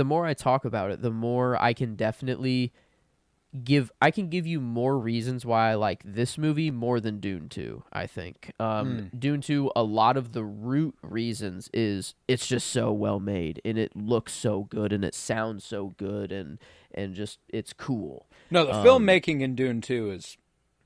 B: more I talk about it, the more I can definitely give you more reasons why I like this movie more than Dune 2, I think. Dune 2, a lot of the root reasons is it's just so well made, and it looks so good, and it sounds so good, and just it's cool.
A: No, the filmmaking in Dune 2 is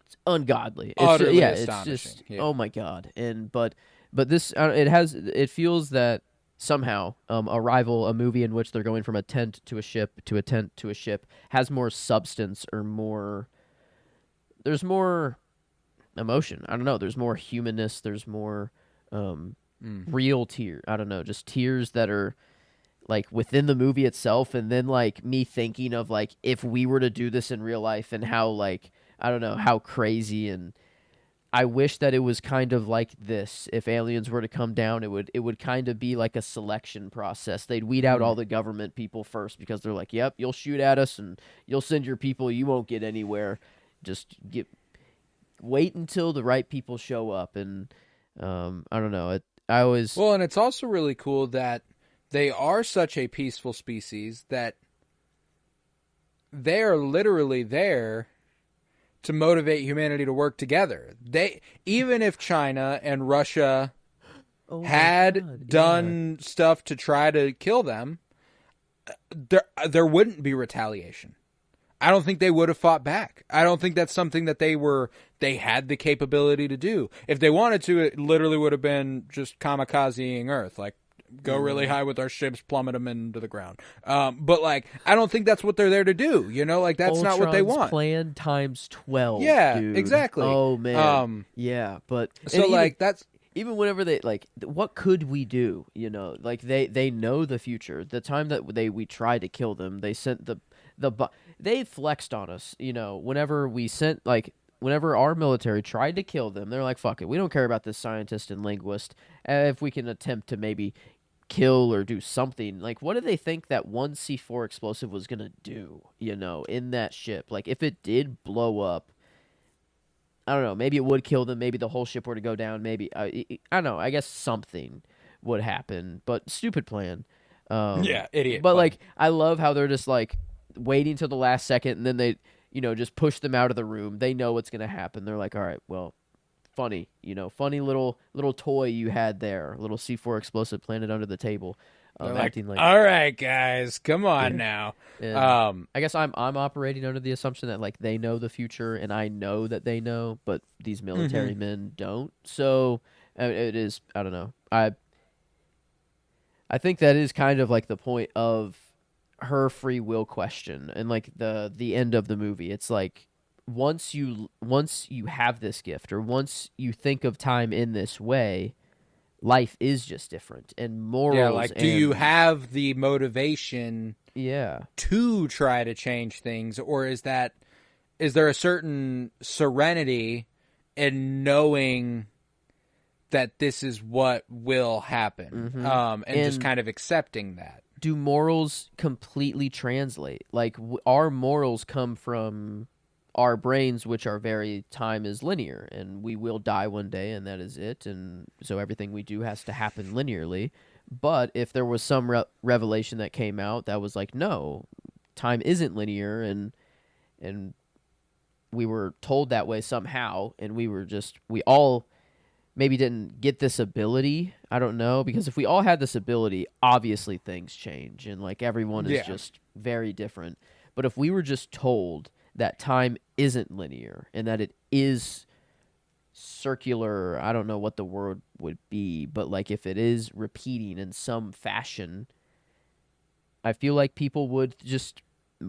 B: it's ungodly.
A: Utterly
B: astonishing. It's just oh my god. And but this it feels that somehow Arrival, a movie in which they're going from a tent to a ship to a tent to a ship, has more substance, or there's more emotion. I don't know. There's more humanness. There's more real tears. I don't know. Just tears that are like within the movie itself, and then like me thinking of like if we were to do this in real life, and how like I don't know how crazy. And I wish that it was kind of like this. If aliens were to come down, it would kind of be like a selection process. They'd weed out all the government people first, because they're like, "Yep, you'll shoot at us and you'll send your people. You won't get anywhere. Just wait until the right people show up." And I don't know.
A: And it's also really cool that they are such a peaceful species that they are literally there to motivate humanity to work together. Even if China and Russia had done stuff to try to kill them, there wouldn't be retaliation. I don't think they would have fought back. I don't think that's something that they had the capability to do. If they wanted to, it literally would have been just kamikazeing Earth, like go really high with our ships, plummet them into the ground. But like, I don't think that's what they're there to do. Like that's not what they want.
B: Plan times 12.
A: Yeah,
B: dude.
A: Exactly.
B: Oh man. Yeah, but
A: so like that's
B: even whenever they like, what could we do? Like they know the future. The time that we tried to kill them, they sent they flexed on us. Whenever we sent whenever our military tried to kill them, they're like, "Fuck it, we don't care about this scientist and linguist. If we can attempt to maybe kill or do something, like what do they think that one C4 explosive was gonna do? In that ship, like if it did blow up, I don't know. Maybe it would kill them. Maybe the whole ship were to go down. Maybe I don't know. I guess something would happen. But stupid plan.
A: Idiot.
B: But like, I love how they're just like waiting till the last second, and then they, just push them out of the room. They know what's gonna happen. They're like, all right, well, funny, funny little toy you had there, little C4 explosive planted under the table, acting like,
A: all right, guys, come on now.
B: I guess I'm operating under the assumption that like they know the future, and I know that they know, but these military men don't. So It is. I don't know. I think that is kind of like the point of her free will question and like the end of the movie. It's like once you have this gift or once you think of time in this way, life is just different and
A: Yeah,
B: morals
A: like, do you
B: and
A: have the motivation
B: yeah.
A: to try to change things, or is there a certain serenity in knowing that this is what will happen, and just
B: And
A: kind of accepting that?
B: do morals completely translate? Like our morals come from our brains, which are very time is linear, and we will die one day, and that is it. And so everything we do has to happen linearly. But if there was some revelation that came out that was like, no, time isn't linear, and we were told that way somehow, and we all maybe didn't get this ability. I don't know, because if we all had this ability, obviously things change and like everyone is
A: Yeah.
B: just very different. But if we were just told that time isn't linear and that it is circular, I don't know what the word would be, but like if it is repeating in some fashion, I feel like people would just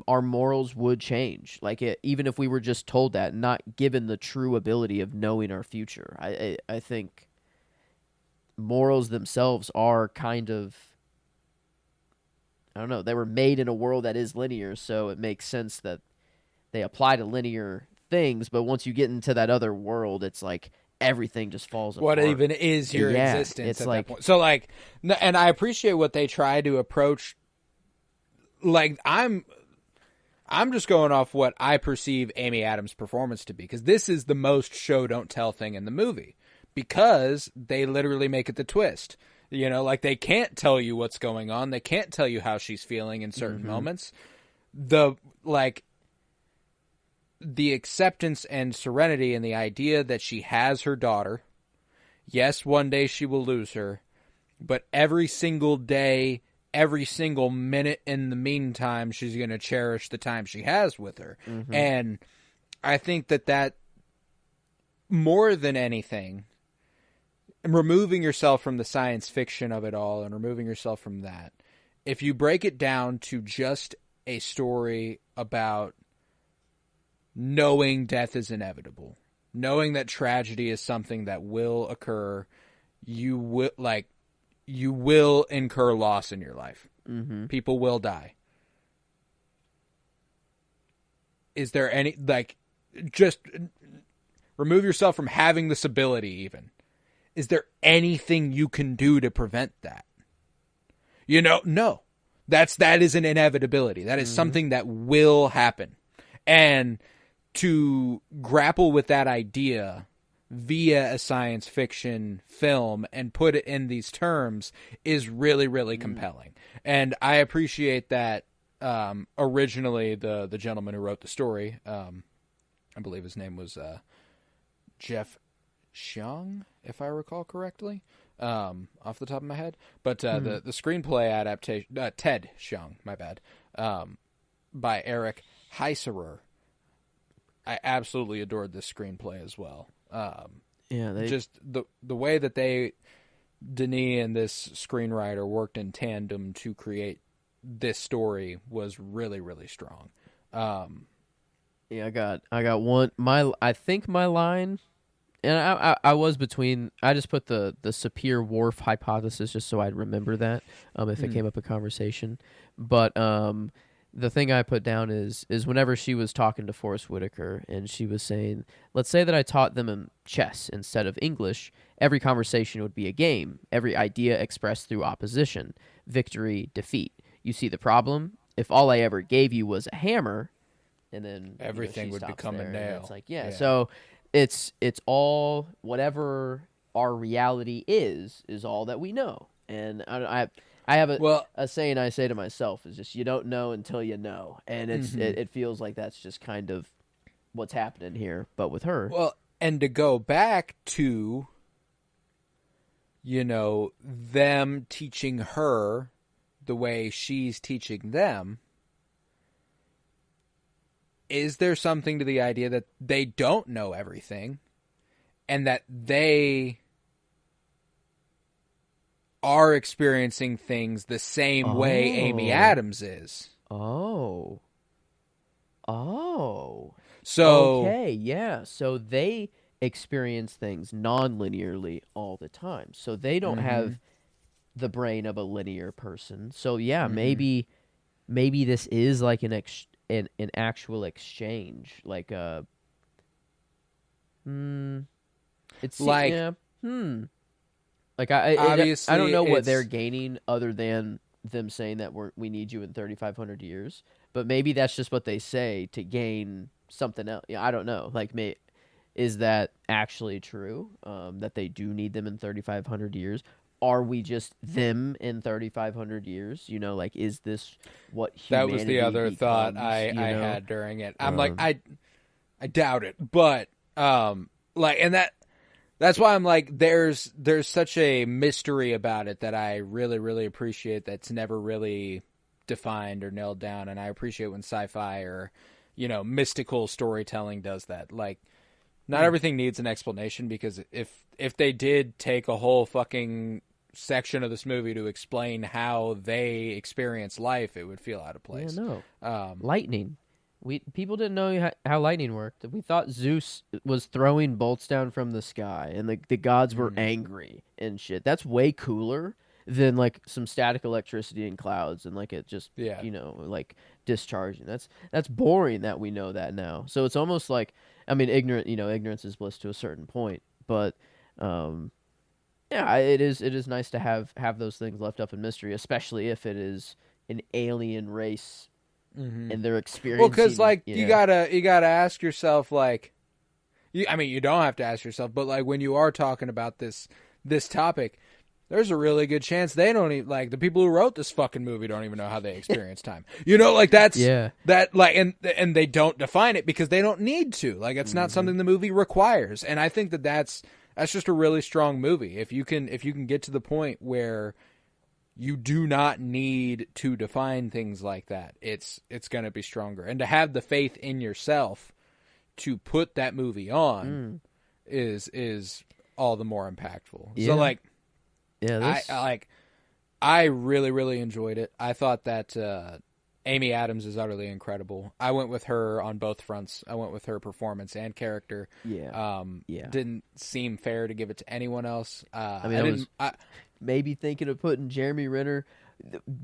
B: our morals would change. Like even if we were just told that, not given the true ability of knowing our future. I think morals themselves are kind of I don't know, they were made in a world that is linear, so it makes sense that they apply to linear things, but once you get into that other world, it's like everything just falls
A: What
B: apart.
A: even is your
B: Yeah,
A: existence
B: it's
A: at that
B: like
A: point? So, like, and I appreciate what they try to approach. Like, I'm just going off what I perceive Amy Adams' performance to be, because this is the most show don't tell thing in the movie, because they literally make it the twist. You know, like, they can't tell you what's going on. They can't tell you how she's feeling in certain moments. Like, the acceptance and serenity and the idea that she has her daughter. Yes, one day she will lose her, but every single day, every single minute in the meantime, she's going to cherish the time she has with her. And I think that more than anything, removing yourself from the science fiction of it all and removing yourself from that, if you break it down to just a story about knowing death is inevitable, knowing that tragedy is something that will occur, you will incur loss in your life. People will die. Is there any, like, just remove yourself from having this ability even. Is there anything you can do to prevent that? You know, no. That is an inevitability. That is something that will happen. And to grapple with that idea via a science fiction film and put it in these terms is really, really compelling. And I appreciate that originally the gentleman who wrote the story, I believe his name was Jeff Xiang, if I recall correctly, off the top of my head. But the screenplay adaptation, Ted Xiang, my bad, by Eric Heiserer. I absolutely adored this screenplay as well. Just the way that Denis and this screenwriter worked in tandem to create this story was really, really strong.
B: yeah, I got one I think my line, and I was between. I just put the Sapir-Whorf hypothesis just so I'd remember that if it came up in conversation. But the thing I put down is whenever she was talking to Forrest Whitaker and she was saying, let's say that I taught them in chess instead of English, every conversation would be a game, every idea expressed through opposition, victory, defeat. You see the problem? If all I ever gave you was a hammer, and then
A: Everything would become a nail.
B: It's like, so it's all whatever our reality is all that we know. And I have a saying I say to myself is just, you don't know until you know. And it feels like that's just kind of what's happening here, but with her.
A: Well, and to go back to, them teaching her the way she's teaching them, is there something to the idea that they don't know everything and that they are experiencing things the same way Amy
B: Oh.
A: Adams is.
B: Oh. Oh.
A: So,
B: Okay, yeah. So they experience things non-linearly all the time. So they don't
A: mm-hmm,
B: have the brain of a linear person. So yeah,
A: mm-hmm.
B: maybe this is like an actual exchange, like hmm,
A: Like,
B: yeah, like I don't
A: obviously,
B: know what they're
A: it's
B: gaining other than them saying that we need you in 3,500 years, but maybe that's just what they say to gain something else. Yeah, I don't know. Like, is that actually true? That they do need them in 3,500 years? Are we just them in 3,500 years? You know, like, is this what
A: that was the
B: humanity
A: other thought
B: becomes? You
A: I
B: know,
A: had during it. I'm like,
B: um,
A: I doubt it, but like, and that's why I'm like, there's such a mystery about it that I really really appreciate. That's never really defined or nailed down, and I appreciate when sci-fi or mystical storytelling does that. Like, not
B: hmm,
A: everything needs an explanation, because if they did take a whole fucking section of this movie to explain how they experience life, it would feel out of
B: yeah,
A: place.
B: no.
A: Um,
B: Lightning. We people didn't know how lightning worked. We thought Zeus was throwing bolts down from the sky, and the gods were
A: mm,
B: angry and shit. That's way cooler than like some static electricity in clouds and like it just
A: yeah,
B: like discharging. That's boring that we know that now. So it's almost like I mean ignorance is bliss to a certain point, but um yeah, it is nice to have those things left up in mystery, especially if it is an alien race
A: hmm
B: and they're
A: well, because
B: experiencing
A: like you gotta ask yourself, like, I mean, you don't have to ask yourself, but like when you are talking about this topic, there's a really good chance they don't even, like, the people who wrote this fucking movie don't even know how they experience time. Like, that's
B: yeah.
A: that, like, and they don't define it because they don't need to. Like, it's not
B: Hmm.
A: something the movie requires, and I think that's just a really strong movie. If you can get to the point where you do not need to define things like that, it's going to be stronger. And to have the faith in yourself to put that movie on
B: Mm.
A: is all the more impactful. So,
B: Yeah.
A: like,
B: Yeah,
A: I
B: this
A: like I really really enjoyed it. I thought that Amy Adams is utterly incredible. I went with her on both fronts. I went with her performance and character.
B: yeah. Yeah.
A: Didn't seem fair to give it to anyone else.
B: I mean,
A: I
B: I
A: didn't.
B: was maybe thinking of putting Jeremy Renner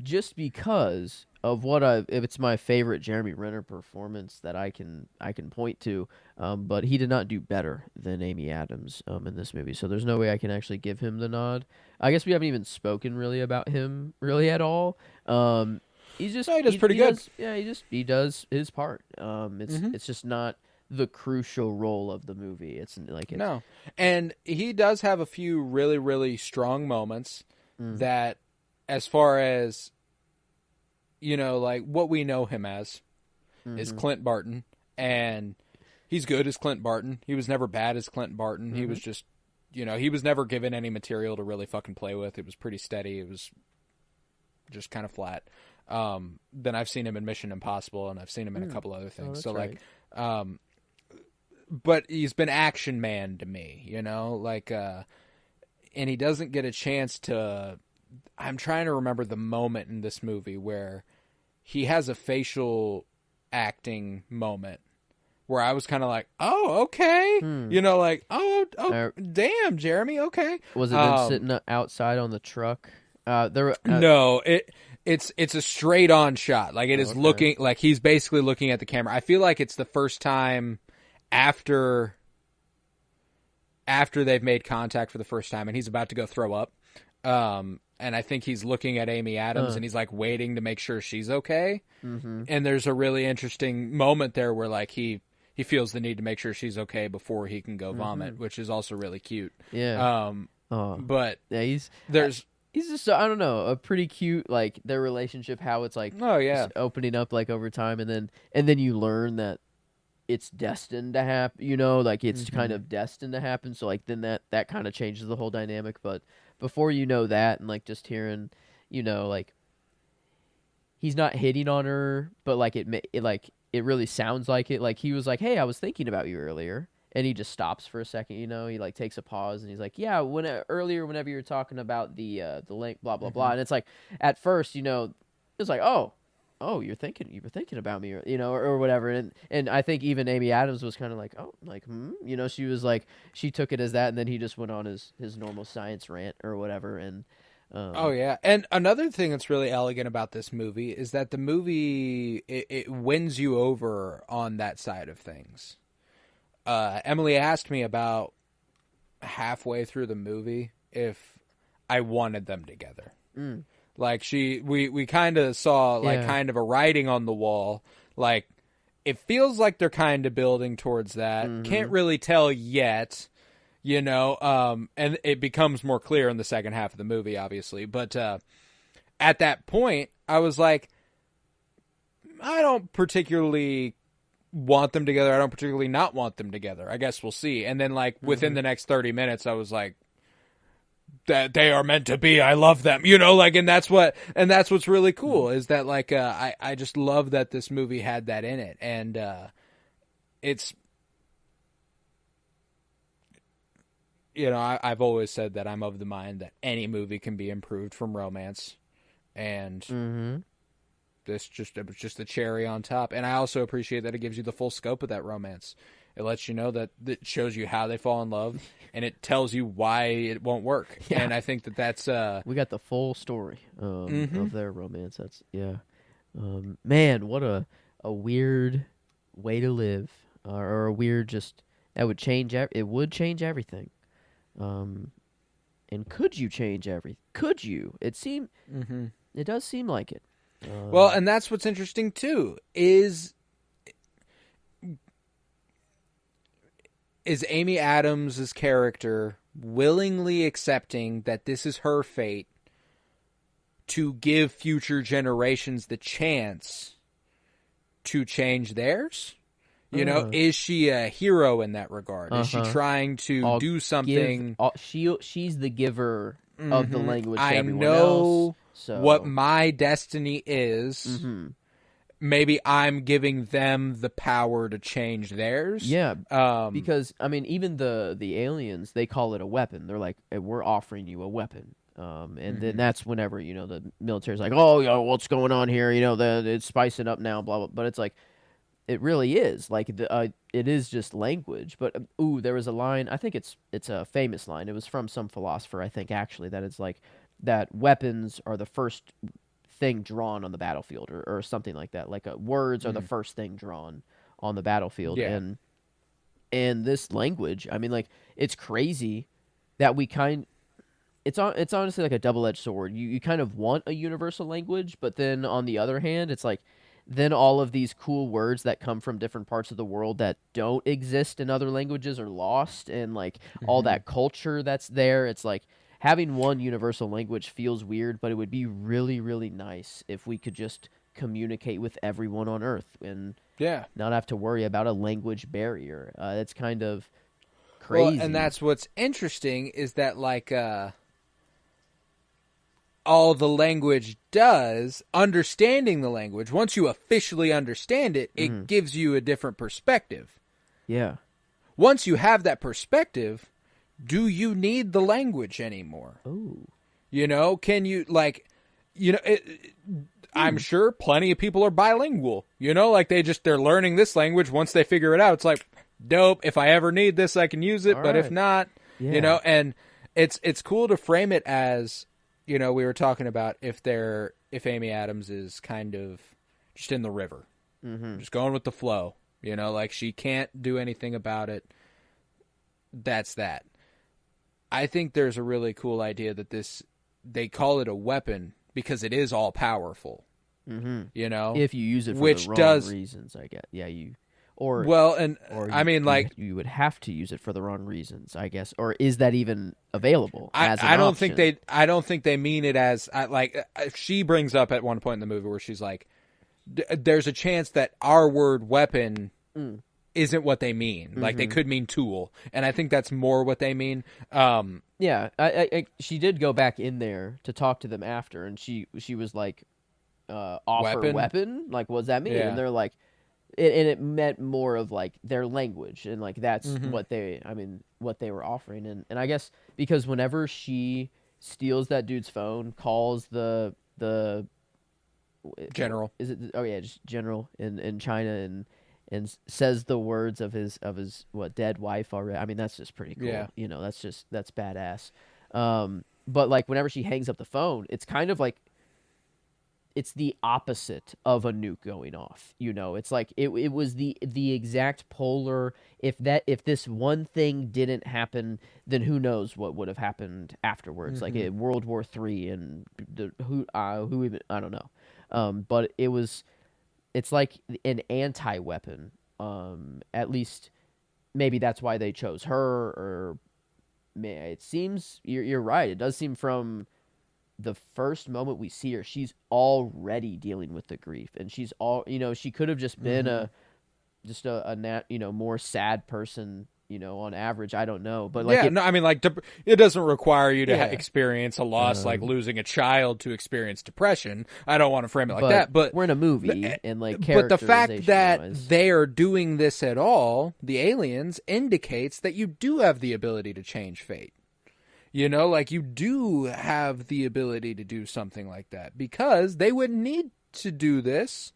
B: just because of if it's my favorite Jeremy Renner performance that I can point to. But he did not do better than Amy Adams in this movie. So there's no way I can actually give him the nod. I guess we haven't even spoken really about him really at all. He just
A: No, he does pretty
B: he
A: good.
B: does yeah he does his part. It's
A: Hmm
B: it's just not the crucial role of the movie. It's like it's
A: No, and he does have a few really really strong moments
B: mm,
A: that, as far as like what we know him as, is
B: mm-hmm,
A: Clint Barton, and he's good as Clint Barton. He was never bad as Clint Barton. He
B: mm-hmm.
A: was just, he was never given any material to really fucking play with. It was pretty steady. It was just kind of flat. Then I've seen him in Mission Impossible, and I've seen him in a
B: Mm.
A: couple other
B: Oh,
A: things.
B: that's
A: So, like,
B: right.
A: um, but he's been Action Man to me, like, and he doesn't get a chance to. I'm trying to remember the moment in this movie where he has a facial acting moment where I was kind of like, oh, okay,
B: Hmm.
A: like, oh,
B: Uh,
A: damn, Jeremy, okay.
B: was it them
A: Um,
B: sitting outside on the truck? There.
A: no, it's a straight on shot. Like, it
B: Oh,
A: is
B: okay.
A: looking like he's basically looking at the camera. I feel like it's the first time after they've made contact for the first time, and he's about to go throw up. And I think he's looking at Amy Adams,
B: Uh.
A: and he's like waiting to make sure she's okay.
B: Mm-hmm.
A: And there's a really interesting moment there where, like, he feels the need to make sure she's okay before he can go
B: Mm-hmm.
A: vomit, which is also really cute.
B: Yeah.
A: Um,
B: Oh.
A: but
B: Yeah.
A: there's
B: He's just I don't know a pretty cute like their relationship how it's like
A: oh yeah,
B: just opening up like over time and then you learn that it's destined to happen. Like it's kind
A: hmm
B: of destined to happen. So like then that kind of changes the whole dynamic. But before you know that and like just hearing like he's not hitting on her, but like it like it really sounds like it. Like he was like, "Hey, I was thinking about you earlier," and he just stops for a second. You know, he like takes a pause and he's like, "Yeah, earlier, whenever you were talking about the link, blah blah blah," and it's like at first, you know, it's like, oh, you were thinking about me, or, you know, or whatever. And I think even Amy Adams was kind of like, oh, like, you know, she was like, she took it as that, and then he just went on his normal science rant or whatever. And
A: oh yeah, and another thing that's really elegant about this movie is that the movie it wins you over on that side of things. Emily asked me about halfway through the movie if I wanted them together. Like we kind of saw like kind of a writing on the wall. Like it feels like they're kind of building towards that. Can't really tell yet, you know. And it becomes more clear in the second half of the movie, obviously. But at that point, I was like, I don't particularly want them together. I don't particularly not want them together. I guess we'll see. And then like within the next 30 minutes, I was like, that they are meant to be. I love them, you know, like, and that's what's really cool is that like, I just love that this movie had that in it. And, it's, you know, I've always said that I'm of the mind that any movie can be improved from romance. And it was just the cherry on top. And I also appreciate that it gives you the full scope of that romance. It lets you know that it shows you how they fall in love, and it tells you why it won't work. Yeah. And I think that's
B: we got the full story of their romance. That's man, what a weird way to live, or a weird that would change. It would change everything. And could you change everything? Could you? It does seem like it.
A: Well, and that's what's interesting too. Is Amy Adams' character willingly accepting that this is her fate to give future generations the chance to change theirs? You know, is she a hero in that regard? Is she trying to do something?
B: She's the giver of the language to everyone
A: else. I know what
B: So
A: my destiny is. Maybe I'm giving them the power to change theirs.
B: Yeah, because I mean, even the aliens, they call it a weapon. They're like, hey, we're offering you a weapon. And then that's whenever, you know, the military's like, oh, yo, what's going on here? You know, it's spicing up now, blah blah. But it's like, it really is like it is just language. But there was a line. I think it's a famous line. It was from some philosopher, I think, actually, that it's like that weapons are the first thing drawn on the battlefield, or something like that. Like words are the first thing drawn on the battlefield.
A: Yeah.
B: And this language, I mean, like, it's crazy that it's honestly like a double-edged sword. You kind of want a universal language, but then on the other hand, it's like, then all of these cool words that come from different parts of the world that don't exist in other languages are lost, and like all that culture that's there. It's like, having one universal language feels weird, but it would be really, really nice if we could just communicate with everyone on Earth and not have to worry about a language barrier. It's kind of crazy.
A: Well, and that's what's interesting is that, like, all the language does, understanding the language, once you officially understand it, it gives you a different perspective.
B: Yeah.
A: Once you have that perspective, do you need the language anymore?
B: Oh.
A: You know, can you, like, you know, I'm sure plenty of people are bilingual. You know, like they're learning this language. Once they figure it out, it's like, dope. If I ever need this, I can use it. But if not, you know, and it's cool to frame it as, you know, we were talking about if Amy Adams is kind of just in the river, just going with the flow, you know, like she can't do anything about it. That's that. I think there's a really cool idea that they call it a weapon because it is all powerful. You know,
B: if you use it for the wrong reasons, I guess. Yeah, I mean, like, you would have to use it for the wrong reasons, I guess. Or is that even available? I don't
A: think they mean it as she brings up at one point in the movie where she's like, "There's a chance that our word weapon." Isn't what they mean. Like, they could mean tool, and I think that's more what they mean.
B: Yeah, she did go back in there to talk to them after, and she was like, offer weapon? Like, what does that mean? Yeah. And they're like, and it meant more of like their language, and like that's
A: Mm-hmm.
B: what what they were offering. And I guess because whenever she steals that dude's phone, calls the
A: General.
B: is it, oh yeah, just general in China, and says the words of his what, dead wife already. I mean, that's just pretty cool.
A: Yeah.
B: That's badass. But like whenever she hangs up the phone, it's kind of like it's the opposite of a nuke going off. It's like it was the exact polar. If this one thing didn't happen, then who knows what would have happened afterwards? Like
A: Mm-hmm.
B: World War III, and who even, I don't know. But it's like an anti weapon. At least maybe that's why they chose her. Or man, it seems you're right. It does seem from the first moment we see her, she's already dealing with the grief, and she could have just been
A: Mm-hmm.
B: a more sad person, on average. I don't know, but like
A: Yeah, no, I mean, like, it doesn't require you to
B: yeah,
A: experience a loss like
B: um,
A: losing a child to experience depression. I don't want to frame it like
B: but
A: that, but
B: we're in a movie, and like
A: the fact
B: characterization
A: that
B: wise,
A: they are doing this at all, the aliens, indicates that you do have the ability to change fate. Like you do have the ability to do something like that because they wouldn't need to do this.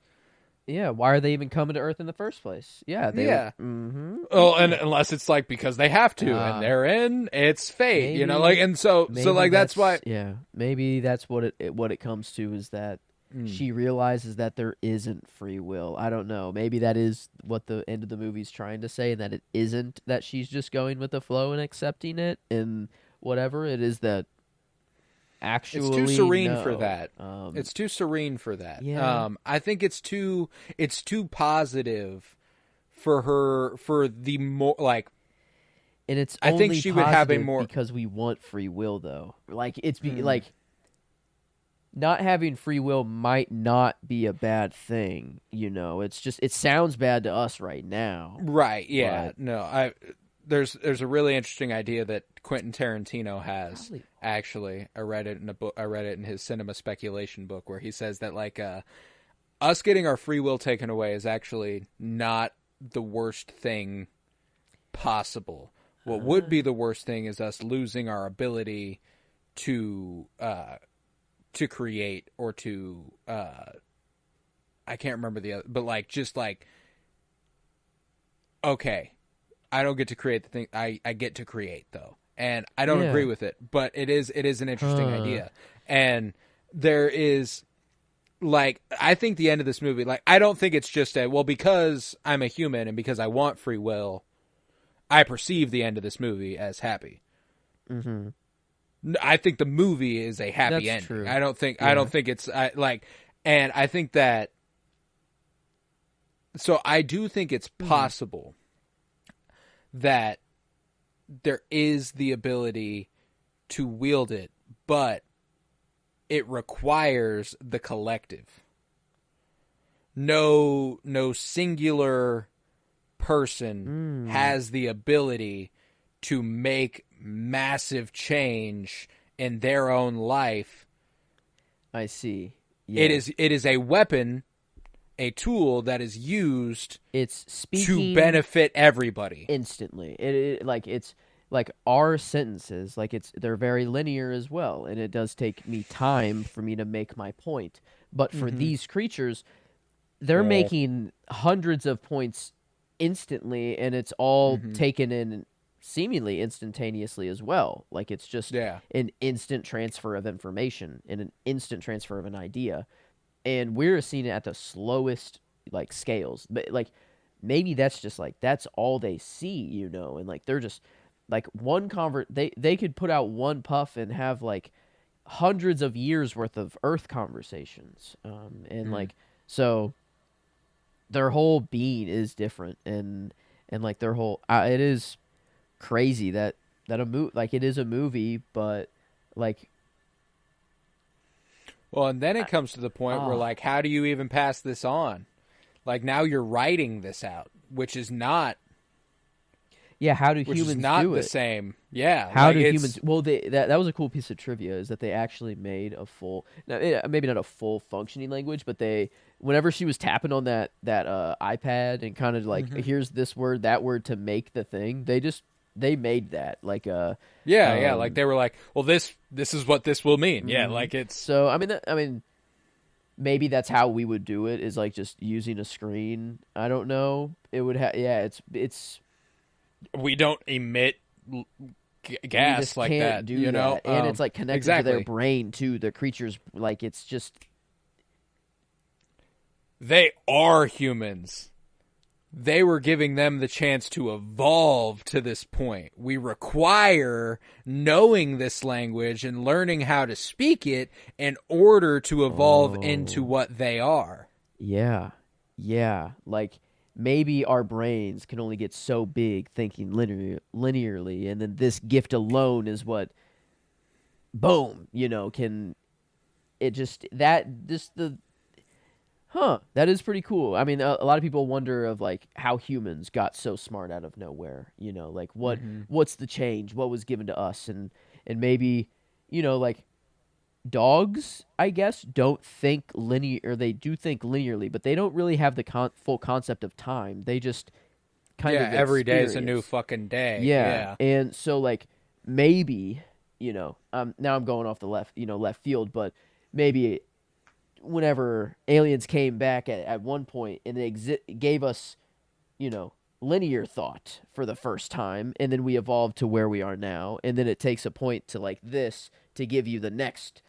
B: yeah, why are they even coming to Earth in the first place? Yeah, they would.
A: Yeah.
B: Mm-hmm.
A: Well, and unless it's like because they have to and they're in, it's fate, like,
B: Maybe
A: and so
B: maybe
A: like that's why.
B: yeah, maybe that's what it comes to, is that
A: Mm.
B: she realizes that there isn't free will. I don't know. Maybe that is what the end of the movie's trying to say, and that it isn't that she's just going with the flow and accepting it, and whatever it is that
A: It's too
B: actually
A: serene for
B: no.
A: that. It's too serene for that.
B: Yeah,
A: I think it's too positive for her for the more like
B: and it's
A: I think
B: only
A: she would have a
B: positive
A: more
B: because we want free will, though. Like it's
A: Hmm.
B: like not having free will might not be a bad thing. It's just it sounds bad to us right now,
A: Right, yeah.
B: but
A: No, there's a really interesting idea that Quentin Tarantino has
B: probably.
A: actually. I read it in a book. I read it in his cinema speculation book where he says that like us getting our free will taken away is actually not the worst thing possible. What would be the worst thing is us losing our ability to create or to I can't remember the other, but like just like okay, I don't get to create the thing. I get to create though, and I don't agree
B: Yeah.
A: with it. But it is an interesting
B: Huh.
A: idea, and there is like I think the end of this movie, like I don't think it's just because I'm a human and because I want free will, I perceive the end of this movie as happy.
B: Mm-hmm.
A: I think the movie is a happy
B: That's
A: ending.
B: true.
A: I don't
B: Yeah.
A: think it's like, and I think that. So I do think it's
B: Hmm.
A: possible that there is the ability to wield it, but it requires the collective. No singular person
B: Mm.
A: has the ability to make massive change in their own life.
B: I see.
A: It
B: Yeah.
A: is a weapon, a tool that is used
B: It's
A: to
B: speaking
A: benefit everybody.
B: instantly. It's like our sentences, like they're very linear as well, and it does take me time for me to make my point. But for
A: Mm-hmm.
B: these creatures, they're
A: Oh.
B: making hundreds of points instantly, and it's all
A: Mm-hmm.
B: taken in seemingly instantaneously as well. Like it's just
A: Yeah.
B: an instant transfer of information and an instant transfer of an idea, and we're seeing it at the slowest like scales. But like maybe that's just like that's all they see, and like they're just like they could put out one puff and have like hundreds of years worth of Earth conversations, and
A: Mm.
B: like so their whole being is different, and like their whole it is crazy that a movie, like it is a movie, but like
A: Well, and then it
B: I,
A: comes to the point where,
B: ah
A: like, how do you even pass this on? Like, now you're writing this out, which is not.
B: Yeah, how do
A: which is
B: humans
A: not
B: do
A: the
B: it?
A: same. Yeah,
B: How
A: like
B: do
A: it's
B: humans? Well, that was a cool piece of trivia is that they actually made a full, maybe not a full functioning language, but whenever she was tapping on that iPad and kind of like
A: Mhm.
B: here's this word, that word to make the thing, they made that like
A: yeah, like
B: um
A: they were like, well, this is what this will mean. Yeah,
B: mhm.
A: like it's
B: So I mean maybe that's how we would do it is like just using a screen. I don't know. It would have yeah. It's
A: we don't emit
B: we just
A: gas like
B: can't
A: that,
B: do that, and it's like connected to their
A: exactly.
B: brain too. The creatures like it's just
A: They are humans. They were giving them the chance to evolve to this point. We require knowing this language and learning how to speak it in order to evolve into
B: oh
A: what they are.
B: yeah yeah like maybe our brains can only get so big thinking linearly, and then this gift alone is what boom can it just that just the Huh, that is pretty cool. I mean, a lot of people wonder of like how humans got so smart out of nowhere. Like
A: Hmm.
B: what's the change? What was given to us? And maybe, like dogs, I guess, don't think linear, or they do think linearly, but they don't really have the full concept of time. They just kind
A: Yeah,
B: of
A: every day is a new
B: experience.
A: fucking day.
B: Yeah,
A: Yeah.
B: and so like maybe, now I'm going off the left field, but maybe whenever aliens came back at one point and they gave us, you know, linear thought for the first time, and then we evolved to where we are now, and then it takes a point to like this to give you the next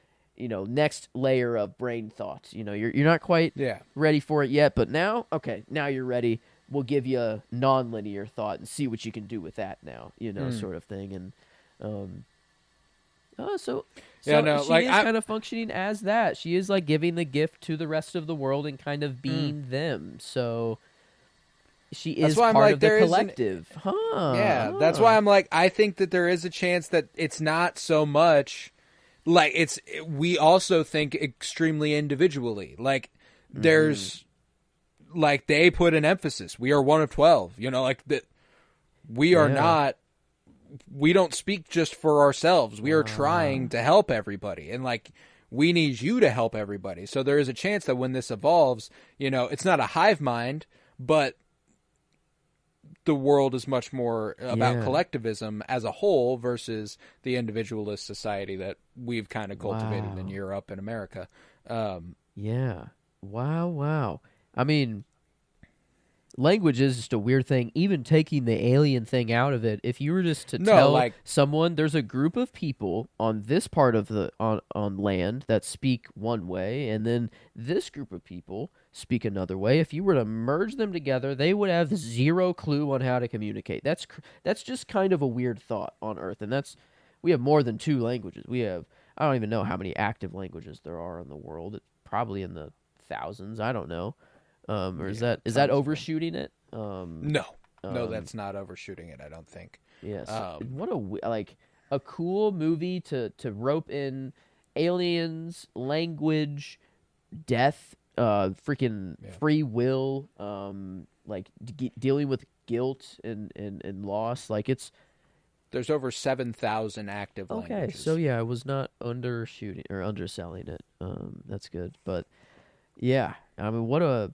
B: layer of brain thought. You're not quite
A: Yeah.
B: ready for it yet, but now, okay, now you're ready. We'll give you a non-linear thought and see what you can do with that now,
A: Mm.
B: sort of thing. And um, Oh, so
A: Yeah,
B: so
A: no,
B: she
A: like
B: is
A: I
B: kind of functioning as that. She is like giving the gift to the rest of the world and kind of
A: mm.
B: being them. So she
A: That's
B: is
A: why I'm
B: part
A: like
B: of the
A: there is an
B: collective.
A: yeah, that's why I'm like I think that there is a chance that it's not so much like it's we also think extremely individually. Like
B: Mm-hmm.
A: there's like they put an emphasis. We are one of 12, like that we are
B: Yeah.
A: not we don't speak just for ourselves. We are trying
B: Wow.
A: to help everybody. And like we need you to help everybody. So there is a chance that when this evolves, it's not a hive mind, but the world is much more about
B: Yeah.
A: collectivism as a whole versus the individualist society that we've kind of cultivated in
B: Wow.
A: Europe and America. Um,
B: Yeah. Wow. Wow. I mean, language is just a weird thing. Even taking the alien thing out of it, if you were just to
A: no,
B: tell
A: like,
B: someone there's a group of people on this part of the on land that speak one way, and then this group of people speak another way, if you were to merge them together, they would have zero clue on how to communicate. That's just kind of a weird thought on Earth, and we have more than two languages. We have I don't even know how many active languages there are in the world. It's probably in the thousands. I don't know. Or is
A: yeah,
B: that
A: tons of them.
B: overshooting it?
A: No, no,
B: Um,
A: that's not overshooting it, I don't think.
B: yes.
A: Um,
B: What like a cool movie to rope in aliens, language, death, freaking
A: yeah.
B: free will, like dealing with guilt and loss. Like it's
A: There's over 7,000 active
B: okay. So
A: languages.
B: yeah, I was not undershooting or underselling it. That's good. But yeah, I mean, what a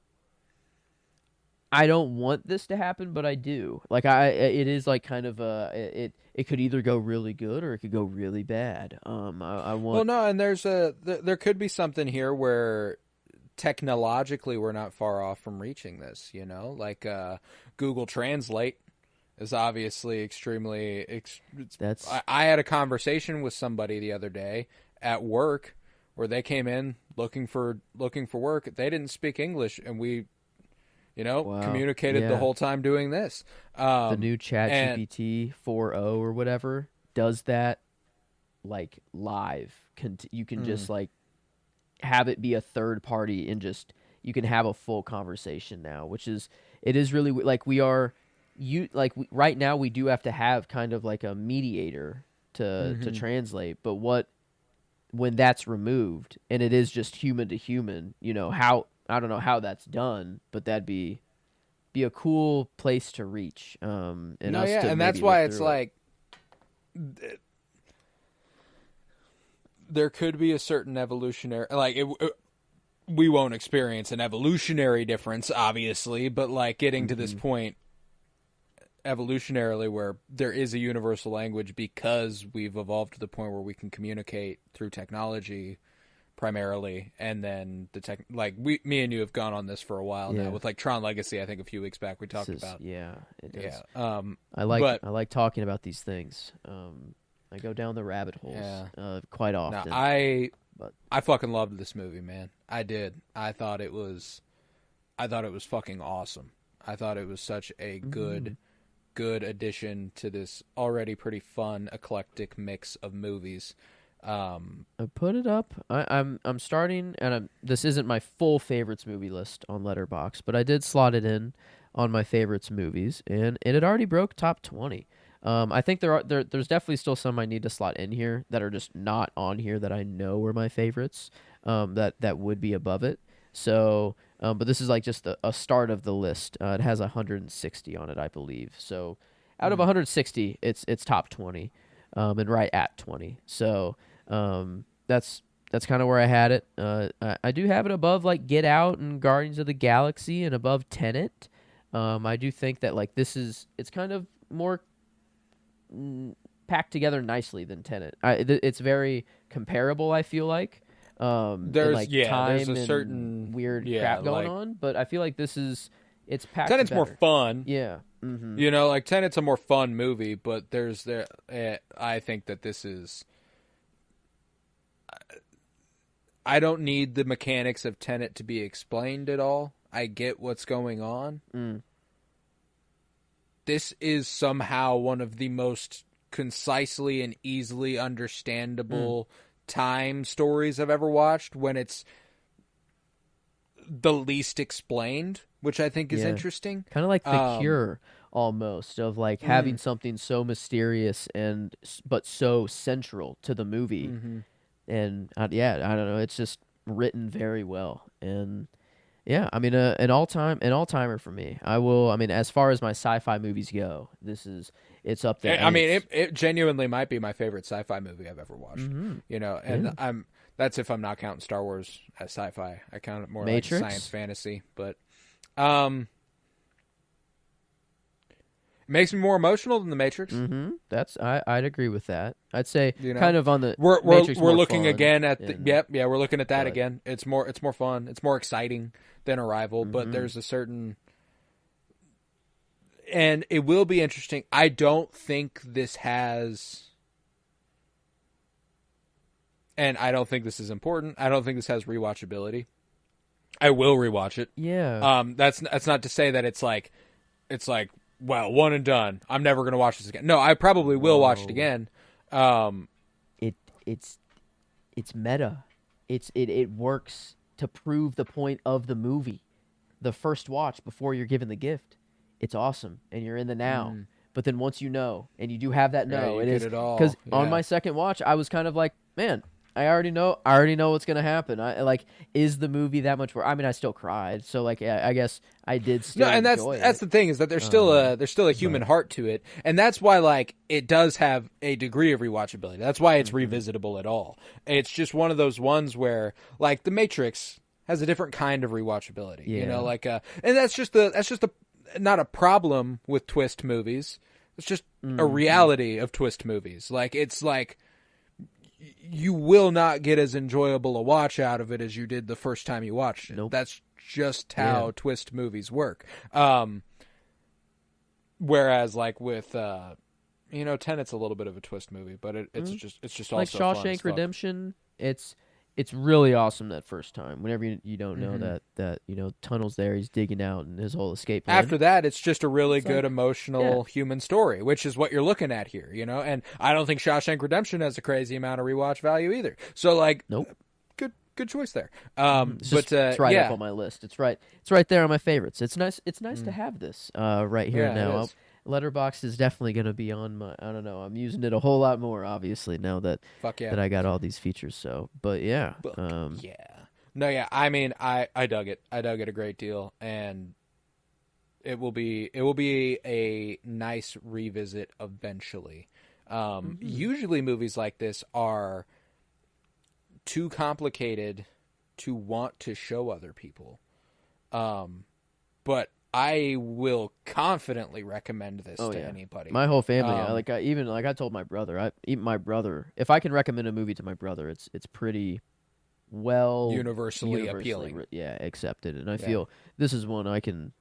B: I don't want this to happen, but I do. Like it is like kind of it could either go really good or it could go really bad. I
A: Well,
B: want.
A: no, and there could be something here where technologically we're not far off from reaching this, like Google Translate is obviously extremely
B: That's
A: I had a conversation with somebody the other day at work where they came in looking for work. They didn't speak English and we,
B: wow.
A: communicated the
B: Yeah,
A: whole time doing this.
B: the new Chat
A: And
B: GPT 4.0 or whatever does that like live. You can
A: mm,
B: just like have it be a third party and just you can have a full conversation now, which is it is really like we are you like right now we do have to have kind of like a mediator to
A: mhm.
B: translate, but what when that's removed and it is just human to human, how I don't know how that's done, but that'd be be a cool place to reach. And
A: No,
B: us
A: yeah,
B: to
A: and
B: maybe
A: that's why
B: look
A: it's
B: through it.
A: like there could be a certain evolutionary, like we won't experience an evolutionary difference, obviously, but like getting to this point evolutionarily where there is a universal language because we've evolved to the point where we can communicate through technology primarily, and then me and you have gone on this for a while now with like Tron Legacy. I think a few weeks back we talked about.
B: It does.
A: Yeah.
B: I like talking about these things. I go down the rabbit holes quite often.
A: No, I fucking loved this movie, man. I did. I thought it was fucking awesome. I thought it was such a good addition to this already pretty fun, eclectic mix of movies.
B: I put it up. I'm starting, and this isn't my full favorites movie list on Letterboxd, but I did slot it in on my favorites movies, and it had already broke top 20. I think there's definitely still some I need to slot in here that are just not on here that I know were my favorites. That would be above it. So, but this is like just a start of the list. It has 160 on it, I believe. So, out of 160, it's top 20, and right at 20. So, that's kind of where I had it. I do have it above like Get Out and Guardians of the Galaxy and above Tenet. I do think that like it's kind of more packed together nicely than Tenet. It's very comparable, I feel like.
A: There's
B: time
A: there's a
B: and
A: certain
B: weird crap going on, but I feel like it's packed.
A: Tenet's
B: better.
A: more fun.
B: Yeah.
A: You know, like Tenet's a more fun movie, but I think that this is. I don't need the mechanics of Tenet to be explained at all. I get what's going on. This is somehow one of the most concisely and easily understandable time stories I've ever watched when it's the least explained, which I think is interesting.
B: Kind of like The Cure, almost, of like having something so mysterious but so central to the movie. And I don't know, it's just written very well. And yeah, I mean, an all-timer for me. As far as my sci-fi movies go, it's up there.
A: I mean, it genuinely might be my favorite sci-fi movie I've ever watched. You know, and that's if I'm not counting Star Wars as sci-fi. I count it more
B: Matrix?
A: like science fantasy, but it makes me more emotional than the Matrix.
B: I'd agree with that. I'd say kind of on the
A: we're
B: Matrix
A: looking
B: fun
A: again at we're looking at that again. It's more fun. It's more exciting than Arrival, but there's a certain, and it will be interesting. I don't think this has, and I don't think this is important. I don't think this has rewatchability. I will rewatch it.
B: Yeah.
A: That's not to say that it's like well, one and done. I'm never going to watch this again. No, I probably will watch it again.
B: It's meta. It works to prove the point of the movie. The first watch before you're given the gift, it's awesome, and you're in the now. But then once you know, and you do have that know, it is because on my second watch, I was kind of like, man, I already know what's gonna happen. Is the movie that much worse? I mean, I still cried, so like, I guess I did still.
A: No, and that's the thing, is that there's still a human heart to it, and that's why like it does have a degree of rewatchability. That's why it's revisitable at all. It's just one of those ones where like The Matrix has a different kind of rewatchability. You know, like and that's just not a problem with twist movies. It's just a reality of twist movies. Like it's like, you will not get as enjoyable a watch out of it as you did the first time you watched it.
B: Nope.
A: That's just how twist movies work. Whereas like with Tenet's a little bit of a twist movie, but it's just
B: like
A: also fun as
B: Shawshank
A: fuck.
B: Redemption. It's really awesome that first time. Whenever you don't know that Tunnel's there, he's digging out, and his whole escape plan.
A: After that, it's just a really good emotional human story, which is what you're looking at here, And I don't think Shawshank Redemption has a crazy amount of rewatch value either. So like,
B: nope.
A: Good choice there.
B: It's right up on my list. It's right there on my favorites. It's nice to have this right here now. Letterboxd is definitely going to be on my. I don't know. I'm using it a whole lot more, obviously, now that that I got all these features. So, but yeah,
A: I mean, I dug it. I dug it a great deal, and it will be a nice revisit eventually. Usually movies like this are too complicated to want to show other people. But I will confidently recommend this to anybody.
B: My whole family, I told my brother, if I can recommend a movie to my brother, it's pretty well
A: universally appealing.
B: Accepted. And I feel this is one I can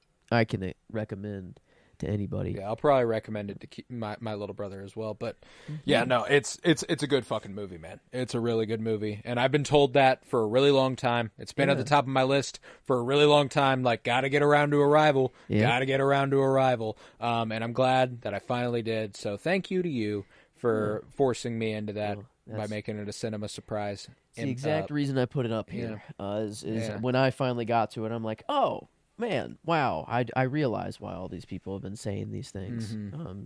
B: recommend to anybody.
A: Yeah, I'll probably recommend it to my little brother as well. But yeah, no, it's a good fucking movie, man. It's a really good movie, and I've been told that for a really long time. It's been at the top of my list for a really long time. Like, gotta get around to Arrival. Gotta get around to Arrival. And I'm glad that I finally did. So thank you to you for forcing me into that by making it a cinema surprise.
B: It's the exact reason I put it up here. Is when I finally got to it, I'm like, oh. Man, wow! I realize why all these people have been saying these things.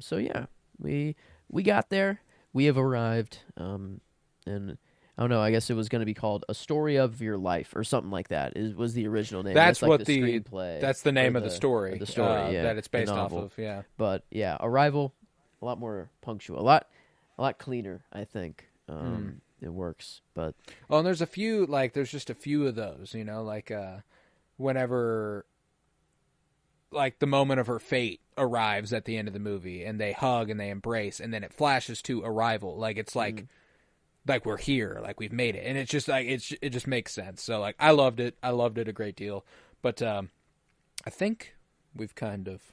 B: So yeah, we got there. We have arrived. And I don't know. I guess it was going to be called A Story of Your Life or something like that. Was the original name?
A: That's
B: like
A: what
B: the screenplay.
A: That's the name of the story.
B: Yeah,
A: that it's based off of. Yeah,
B: but yeah, Arrival, a lot more punctual, a lot cleaner. I think it works. But
A: and there's a few there's just a few of those. Whenever. Like the moment of her fate arrives at the end of the movie, and they hug and they embrace, and then it flashes to Arrival. Like it's like we're here, like we've made it, and it's just like it just makes sense. So like I loved it a great deal. But I think we've kind of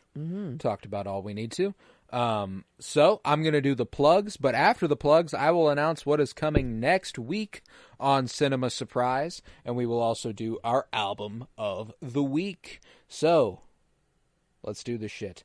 A: talked about all we need to. So I'm gonna do the plugs, but after the plugs, I will announce what is coming next week on Cinema Surprise, and we will also do our album of the week. So. Let's do this shit.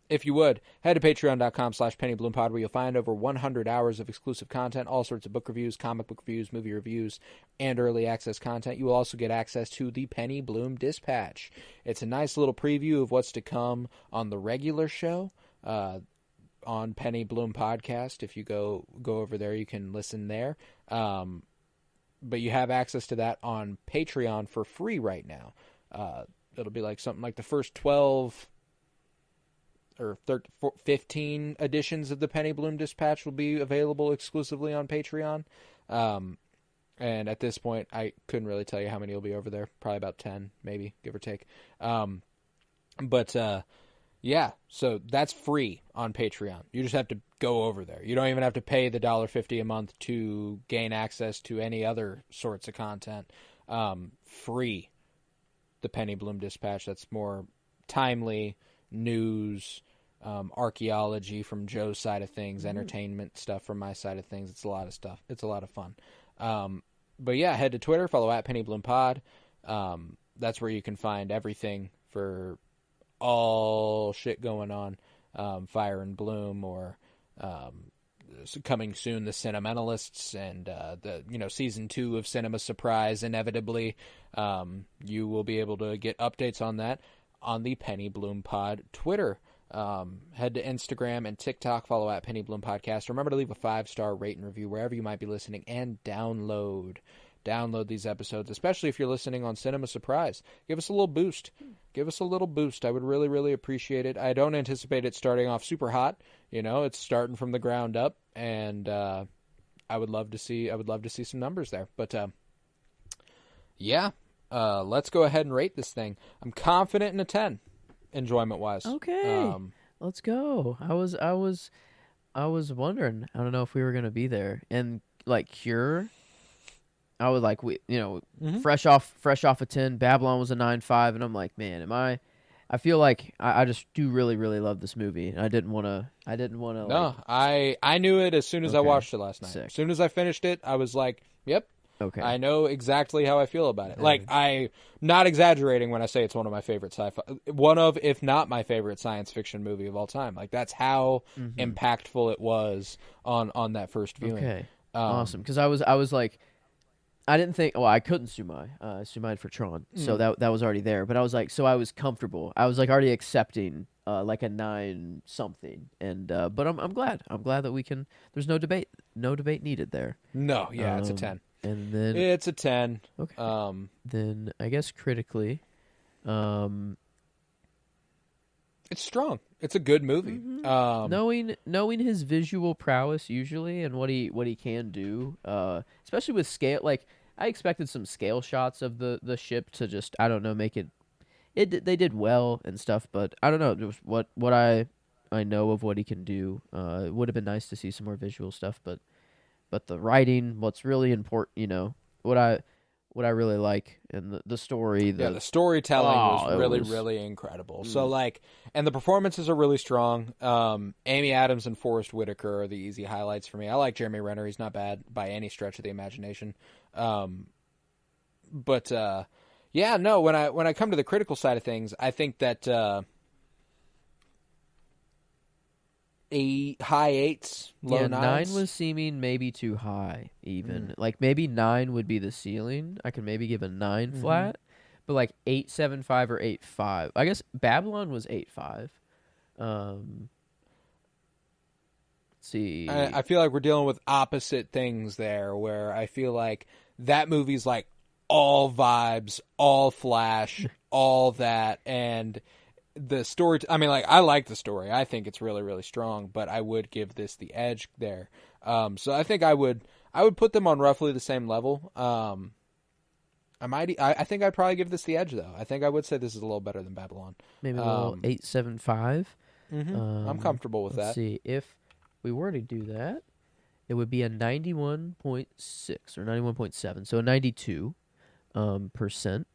A: If you would, head to patreon.com/PennyBloomPod, where you'll find over 100 hours of exclusive content, all sorts of book reviews, comic book reviews, movie reviews, and early access content. You will also get access to the Penny Bloom Dispatch. It's a nice little preview of what's to come on the regular show on Penny Bloom Podcast. If you go over there, you can listen there. But you have access to that on Patreon for free right now. It'll be like something like the first 12 or 15 editions of the Penny Bloom Dispatch will be available exclusively on Patreon. And at this point, I couldn't really tell you how many will be over there. Probably about 10, maybe, give or take. Yeah, so that's free on Patreon. You just have to go over there. You don't even have to pay the $1.50 a month to gain access to any other sorts of content. Free. The Penny Bloom Dispatch, that's more timely news, archaeology from Joe's side of things, entertainment stuff from my side of things. It's a lot of stuff. It's a lot of fun. But yeah, head to Twitter, follow at Penny Bloom Pod. That's where you can find everything for all shit going on. Fire and Bloom, or coming soon, The Cinementalists, and the season 2 of Cinema Surprise. Inevitably, you will be able to get updates on that on the Penny Bloom Pod Twitter. Head to Instagram and TikTok, follow at Penny Bloom Podcast. Remember to leave a 5-star rate and review wherever you might be listening, and download these episodes, especially if you're listening on Cinema Surprise. Give us a little boost. I would really, really appreciate it. I don't anticipate it starting off super hot. It's starting from the ground up, and I would love to see some numbers there. But let's go ahead and rate this thing. I'm confident in a 10, enjoyment wise.
B: Okay, let's go. I was wondering. I don't know if we were gonna be there, and like Cure. I was like, fresh off a 10. Babylon was a 9.5, and I'm like, man, I feel like I just do really, really love this movie, and I didn't want to.
A: No, I knew it as soon as I watched it last night.
B: Sick.
A: As soon as I finished it, I was like, yep.
B: Okay.
A: I know exactly how I feel about it. Like, I'm not exaggerating when I say it's one of my favorite sci-fi, if not my favorite science fiction movie of all time. Like, that's how impactful it was on that first viewing.
B: Okay. Awesome. Because I was like, I didn't think. Well, I couldn't Sumide for Tron, so that was already there. But I was like, so I was comfortable. I was like already accepting like a 9 something, and but I'm glad. I'm glad that we can. There's no debate needed there.
A: No, yeah, it's a 10.
B: And then
A: it's a 10.
B: Okay. Then I guess critically,
A: It's strong. It's a good movie.
B: Knowing his visual prowess usually and what he can do, especially with scale. Like I expected some scale shots of the ship to just, I don't know, make it. They did well and stuff, but I don't know. Just what I know of what he can do. It would have been nice to see some more visual stuff, but the writing, what's really important, what I really like, and the story,
A: the storytelling was
B: it
A: really,
B: was
A: really incredible. So, like, and the performances are really strong. Amy Adams and Forrest Whitaker are the easy highlights for me. I like Jeremy Renner. He's not bad by any stretch of the imagination. But yeah, no, when I come to the critical side of things, I think that high eights, low nines.
B: 9 was seeming maybe too high. Even like maybe 9 would be the ceiling. I could maybe give a 9 flat, but like 8.75 or 8.5. I guess Babylon was 8.5. Let's see.
A: I feel like we're dealing with opposite things there, where I feel like that movie's like all vibes, all flash, all that, and the story. I mean, like, I like the story. I think it's really, really strong, but I would give this the edge there. So I think I would put them on roughly the same level. I think I'd probably give this the edge, though. I think I would say this is a little better than Babylon.
B: Maybe a little 8.75.
A: I'm comfortable with
B: Let's
A: that.
B: see. If we were to do that, it would be a 91.6 or 91.7, so a 92 percent.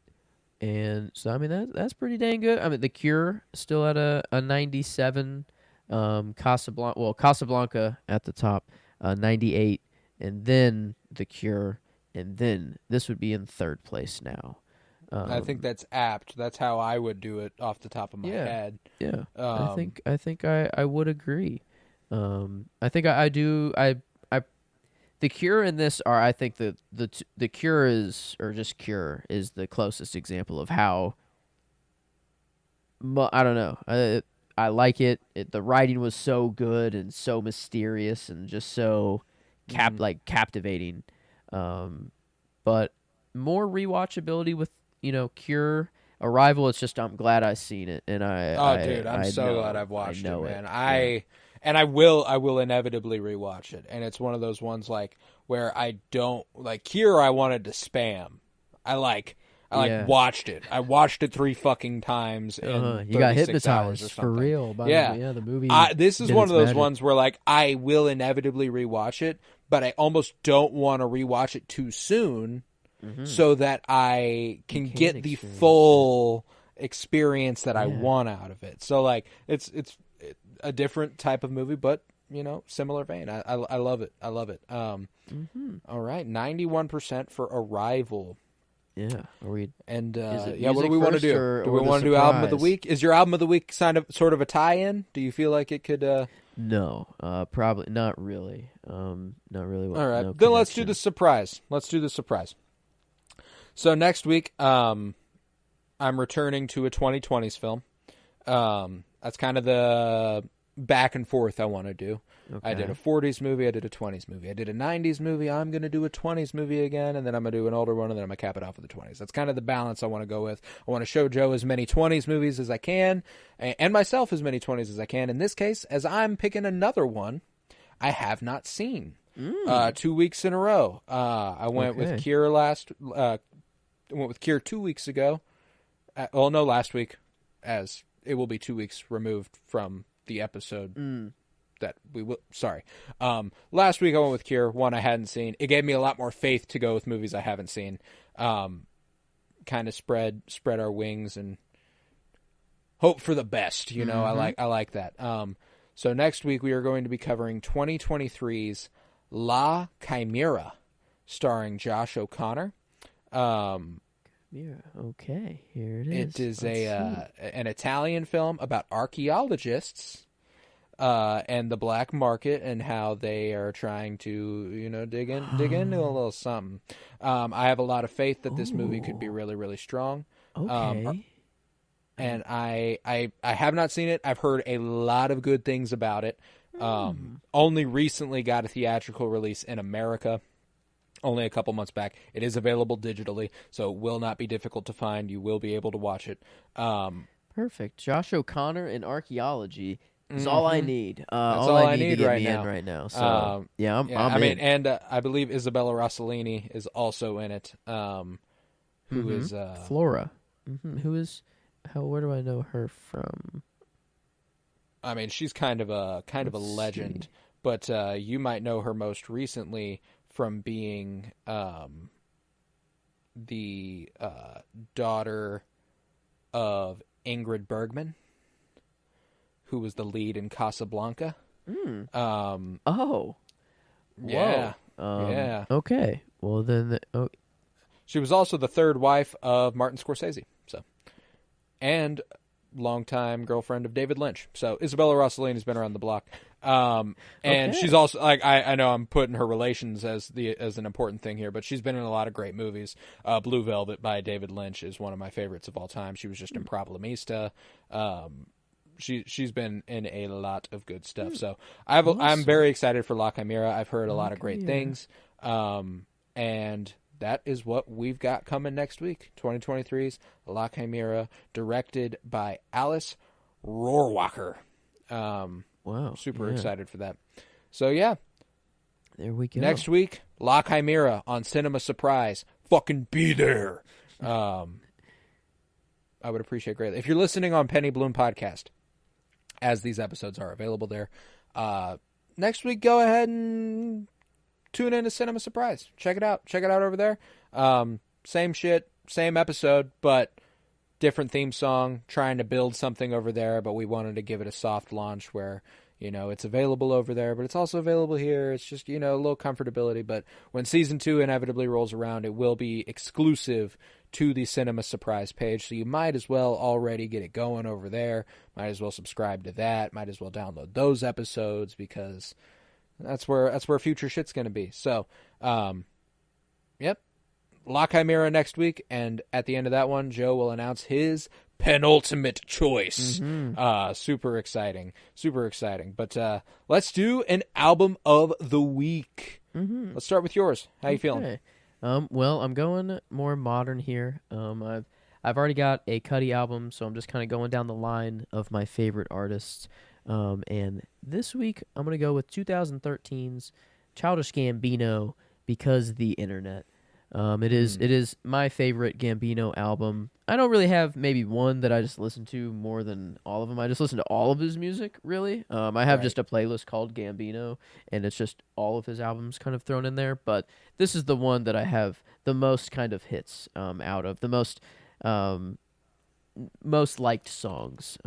B: And so I mean that's pretty dang good. I mean The Cure still at a 97. Casablanca at the top, 98, and then The Cure, and then this would be in third place now.
A: I think that's apt. That's how I would do it off the top of my head.
B: Yeah, I think I would agree. I think I do. The Cure and this are, I think the Cure is, or just Cure is the closest example of how. I don't know. I like it. The writing was so good and so mysterious and just so captivating. But more rewatchability with Cure. Arrival. It's just I'm glad I seen it, and
A: I'm so glad I've watched it, man. I will inevitably rewatch it, and it's one of those ones like where I don't like Cure. I wanted to spam. I watched it. I watched it 3 fucking times.
B: You got hypnotized for real. By the movie.
A: This is one of those ones where like I will inevitably rewatch it, but I almost don't want to rewatch it too soon, so that I can get the full experience that I want out of it. So like it's a different type of movie, but similar vein. I love it. I love it. All right, 91% for Arrival.
B: Yeah. Are we?
A: And what do we want to do? Do we want to do album of the week? Is your album of the week sort of a tie-in? Do you feel like it could?
B: No, probably not really. Not really.
A: All right,
B: no
A: then let's do
B: connection.
A: the surprise. So next week, I'm returning to a 2020s film. That's kind of the back and forth I want to do. Okay. I did a 40s movie, I did a 20s movie, I did a 90s movie, I'm going to do a 20s movie again, and then I'm going to do an older one, and then I'm going to cap it off with the 20s. That's kind of the balance I want to go with. I want to show Joe as many 20s movies as I can, and myself as many 20s as I can. In this case, as I'm picking another one I have not seen. 2 weeks in a row. I went with Cure went with Cure 2 weeks ago. Last week, as it will be 2 weeks removed from the episode that we will. Sorry. Last week I went with Cure, one I hadn't seen. It gave me a lot more faith to go with movies I haven't seen. Kind of spread our wings and hope for the best. I like that. So next week we are going to be covering 2023's La Chimera, starring Josh O'Connor.
B: Yeah. Okay. Here it is.
A: It is an Italian film about archaeologists and the black market and how they are trying to dig into a little something. I have a lot of faith that this movie could be really, really strong.
B: Okay.
A: And I have not seen it. I've heard a lot of good things about it. Only recently got a theatrical release in America. only a couple months back. It is available digitally, so it will not be difficult to find. You will be able to watch it.
B: Perfect. Josh O'Connor in archaeology is all I need.
A: That's
B: all I need to get me in right now. So I'm in.
A: And I believe Isabella Rossellini is also in it. Who is
B: Flora? Who is? Where do I know her from?
A: I mean, she's kind of a legend, but you might know her most recently from being the daughter of Ingrid Bergman, who was the lead in Casablanca.
B: Oh.
A: Yeah.
B: Whoa.
A: Yeah.
B: Okay. Well, then...
A: She was also the third wife of Martin Scorsese, and longtime girlfriend of David Lynch. So Isabella Rossellini's been around the block. And she's also, like, I know I'm putting her relations as an important thing here, but she's been in a lot of great movies. Blue Velvet by David Lynch is one of my favorites of all time. She was just in Problemista. She's been in a lot of good stuff. So I'm very excited for La Chimera. I've heard a lot of great things. And that is what we've got coming next week. 2023's La Chimera, directed by Alice Rohrwacher.
B: Wow.
A: Super excited for that. So, yeah.
B: There we go.
A: Next week, La Chimera on Cinema Surprise. Fucking be there. I would appreciate greatly. If you're listening on Penny Bloom Podcast, as these episodes are available there, next week, go ahead and tune into Cinema Surprise. Check it out. Check it out over there. Same shit, same episode, but different theme song, trying to build something over there, but we wanted to give it a soft launch where, it's available over there, but it's also available here. It's just, a little comfortability. But when season 2 inevitably rolls around, it will be exclusive to the Cinema Surprise page. So you might as well already get it going over there. Might as well subscribe to that. Might as well download those episodes, because that's where future shit's going to be. So, yep. La Chimera next week, and at the end of that one, Joe will announce his penultimate choice. Super exciting. But let's do an album of the week. Let's start with yours. How you feeling?
B: Well, I'm going more modern here. I've already got a Cudi album, so I'm just kind of going down the line of my favorite artists. And this week, I'm going to go with 2013's Childish Gambino, Because the Internet. It is my favorite Gambino album. I don't really have maybe one that I just listen to more than all of them. I just listen to all of his music, really. I have just a playlist called Gambino, and it's just all of his albums kind of thrown in there. But this is the one that I have the most kind of hits out of, the most liked songs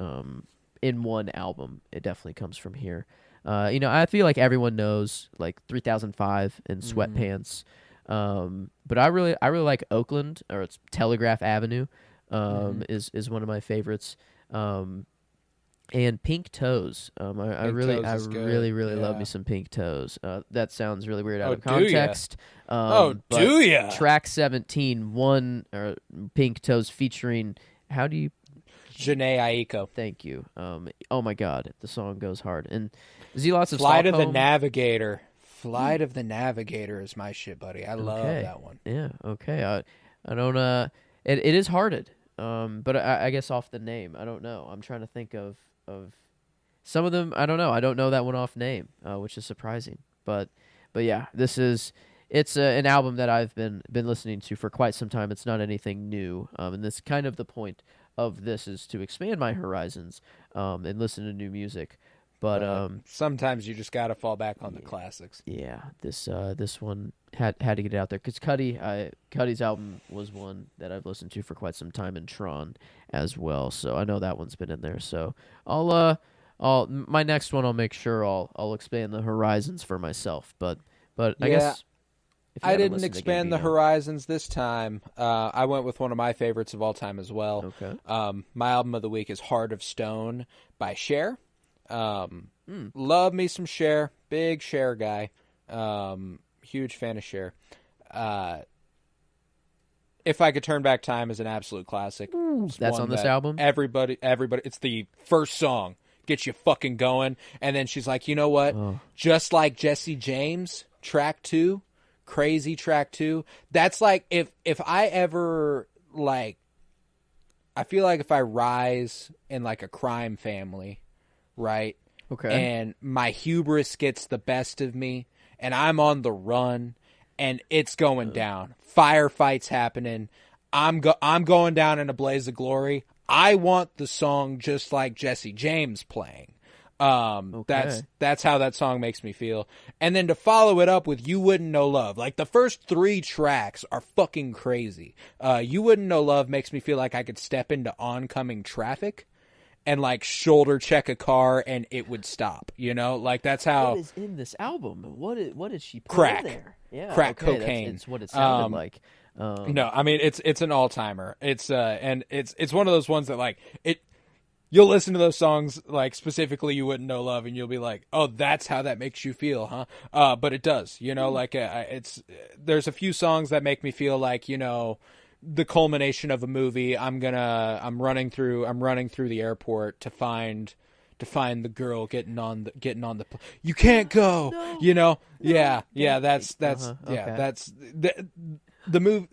B: in one album. It definitely comes from here. I feel like everyone knows like 3005 and Sweatpants. But I really like Oakland, or it's Telegraph Avenue, is one of my favorites. And Pink Toes. I really love me some Pink Toes. That sounds really weird out of context.
A: Do ya?
B: Track 17, Pink Toes featuring, how do you?
A: Janae Aiko.
B: Thank you. Oh my God, the song goes hard. And is he lots of
A: Flight
B: Stockholm?
A: of the Navigator. Flight of the Navigator is my shit, buddy. I love that one.
B: Yeah, okay. I don't, it is hearted, but I guess off the name, I don't know. I'm trying to think of some of them. I don't know. I don't know that one off name, which is surprising. But yeah, it's an album that I've been listening to for quite some time. It's not anything new, and this kind of the point of this is to expand my horizons, and listen to new music. But
A: sometimes you just got to fall back on the classics.
B: Yeah, this one had to get it out there, because Cudi's album was one that I've listened to for quite some time, and Tron as well. So I know that one's been in there. So I'll my next one, I'll make sure I'll expand the horizons for myself. But I guess
A: I didn't expand the horizons this time. I went with one of my favorites of all time as well.
B: Okay.
A: My album of the week is Heart of Stone by Cher. Love me some Cher. Big Cher guy. Huge fan of Cher. If I Could Turn Back Time is an absolute classic.
B: That's on this album?
A: Everybody, it's the first song. Gets you fucking going. And then she's like, you know what? Just like Jesse James, track 2, Crazy track 2. That's like if I ever like, I feel like if I rise in like a crime family, right?
B: Okay.
A: And my hubris gets the best of me and I'm on the run and it's going down. Firefights happening. I'm going down in a blaze of glory. I want the song just like Jesse James playing. That's how that song makes me feel. And then to follow it up with You Wouldn't Know Love. Like the first 3 tracks are fucking crazy. You Wouldn't Know Love makes me feel like I could step into oncoming traffic and like shoulder check a car and it would stop, you know? Like that's how.
B: What is in this album? What did she put
A: Crack.
B: in there? Yeah,
A: Crack
B: okay,
A: cocaine.
B: It's what it sounded like.
A: No, I mean it's an all-timer. It's and it's one of those ones that like it. You'll listen to those songs, like specifically You Wouldn't Know Love, and you'll be like, oh, that's how that makes you feel, huh? But it does, you know, like there's a few songs that make me feel like, you know, the culmination of a movie. I'm running through the airport to find the girl getting on the you can't go,
B: No,
A: you know?
B: no,
A: Yeah, that's
B: okay.
A: that's the move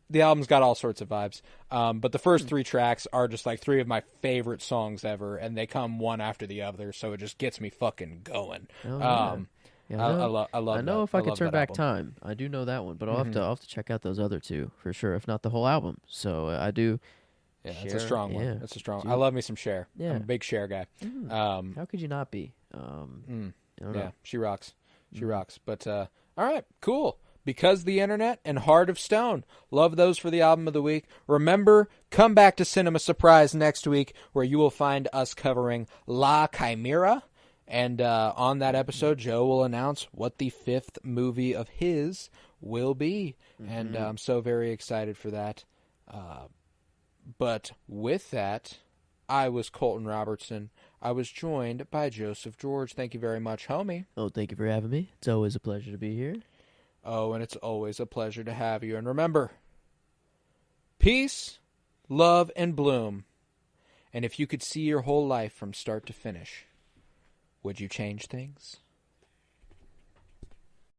A: the album's got all sorts of vibes. But the first 3 tracks are just like 3 of my favorite songs ever, and they come one after the other, so it just gets me fucking going.
B: Oh, yeah. Yeah,
A: I love
B: I know
A: that.
B: if I could
A: love
B: turn
A: that
B: back
A: album.
B: time, I do know that one, but I'll have to check out those other 2 for sure, if not the whole album. So I do.
A: Yeah, it's
B: Cher,
A: a strong one.
B: yeah.
A: It's a strong.
B: Dude.
A: I love me some Cher.
B: Yeah.
A: I'm a big Cher guy.
B: How could you not be? I don't know.
A: Yeah, she rocks. She rocks. But all right, cool. Because the Internet and Heart of Stone. Love those for the album of the week. Remember, come back to Cinema Surprise next week where you will find us covering La Chimera. And on that episode, Joe will announce what the 5th movie of his will be. And I'm so very excited for that. But with that, I was Colton Robertson. I was joined by Joseph George. Thank you very much, homie.
B: Oh, thank you for having me. It's always a pleasure to be here.
A: Oh, and it's always a pleasure to have you. And remember, peace, love, and bloom. And if you could see your whole life from start to finish, would you change things?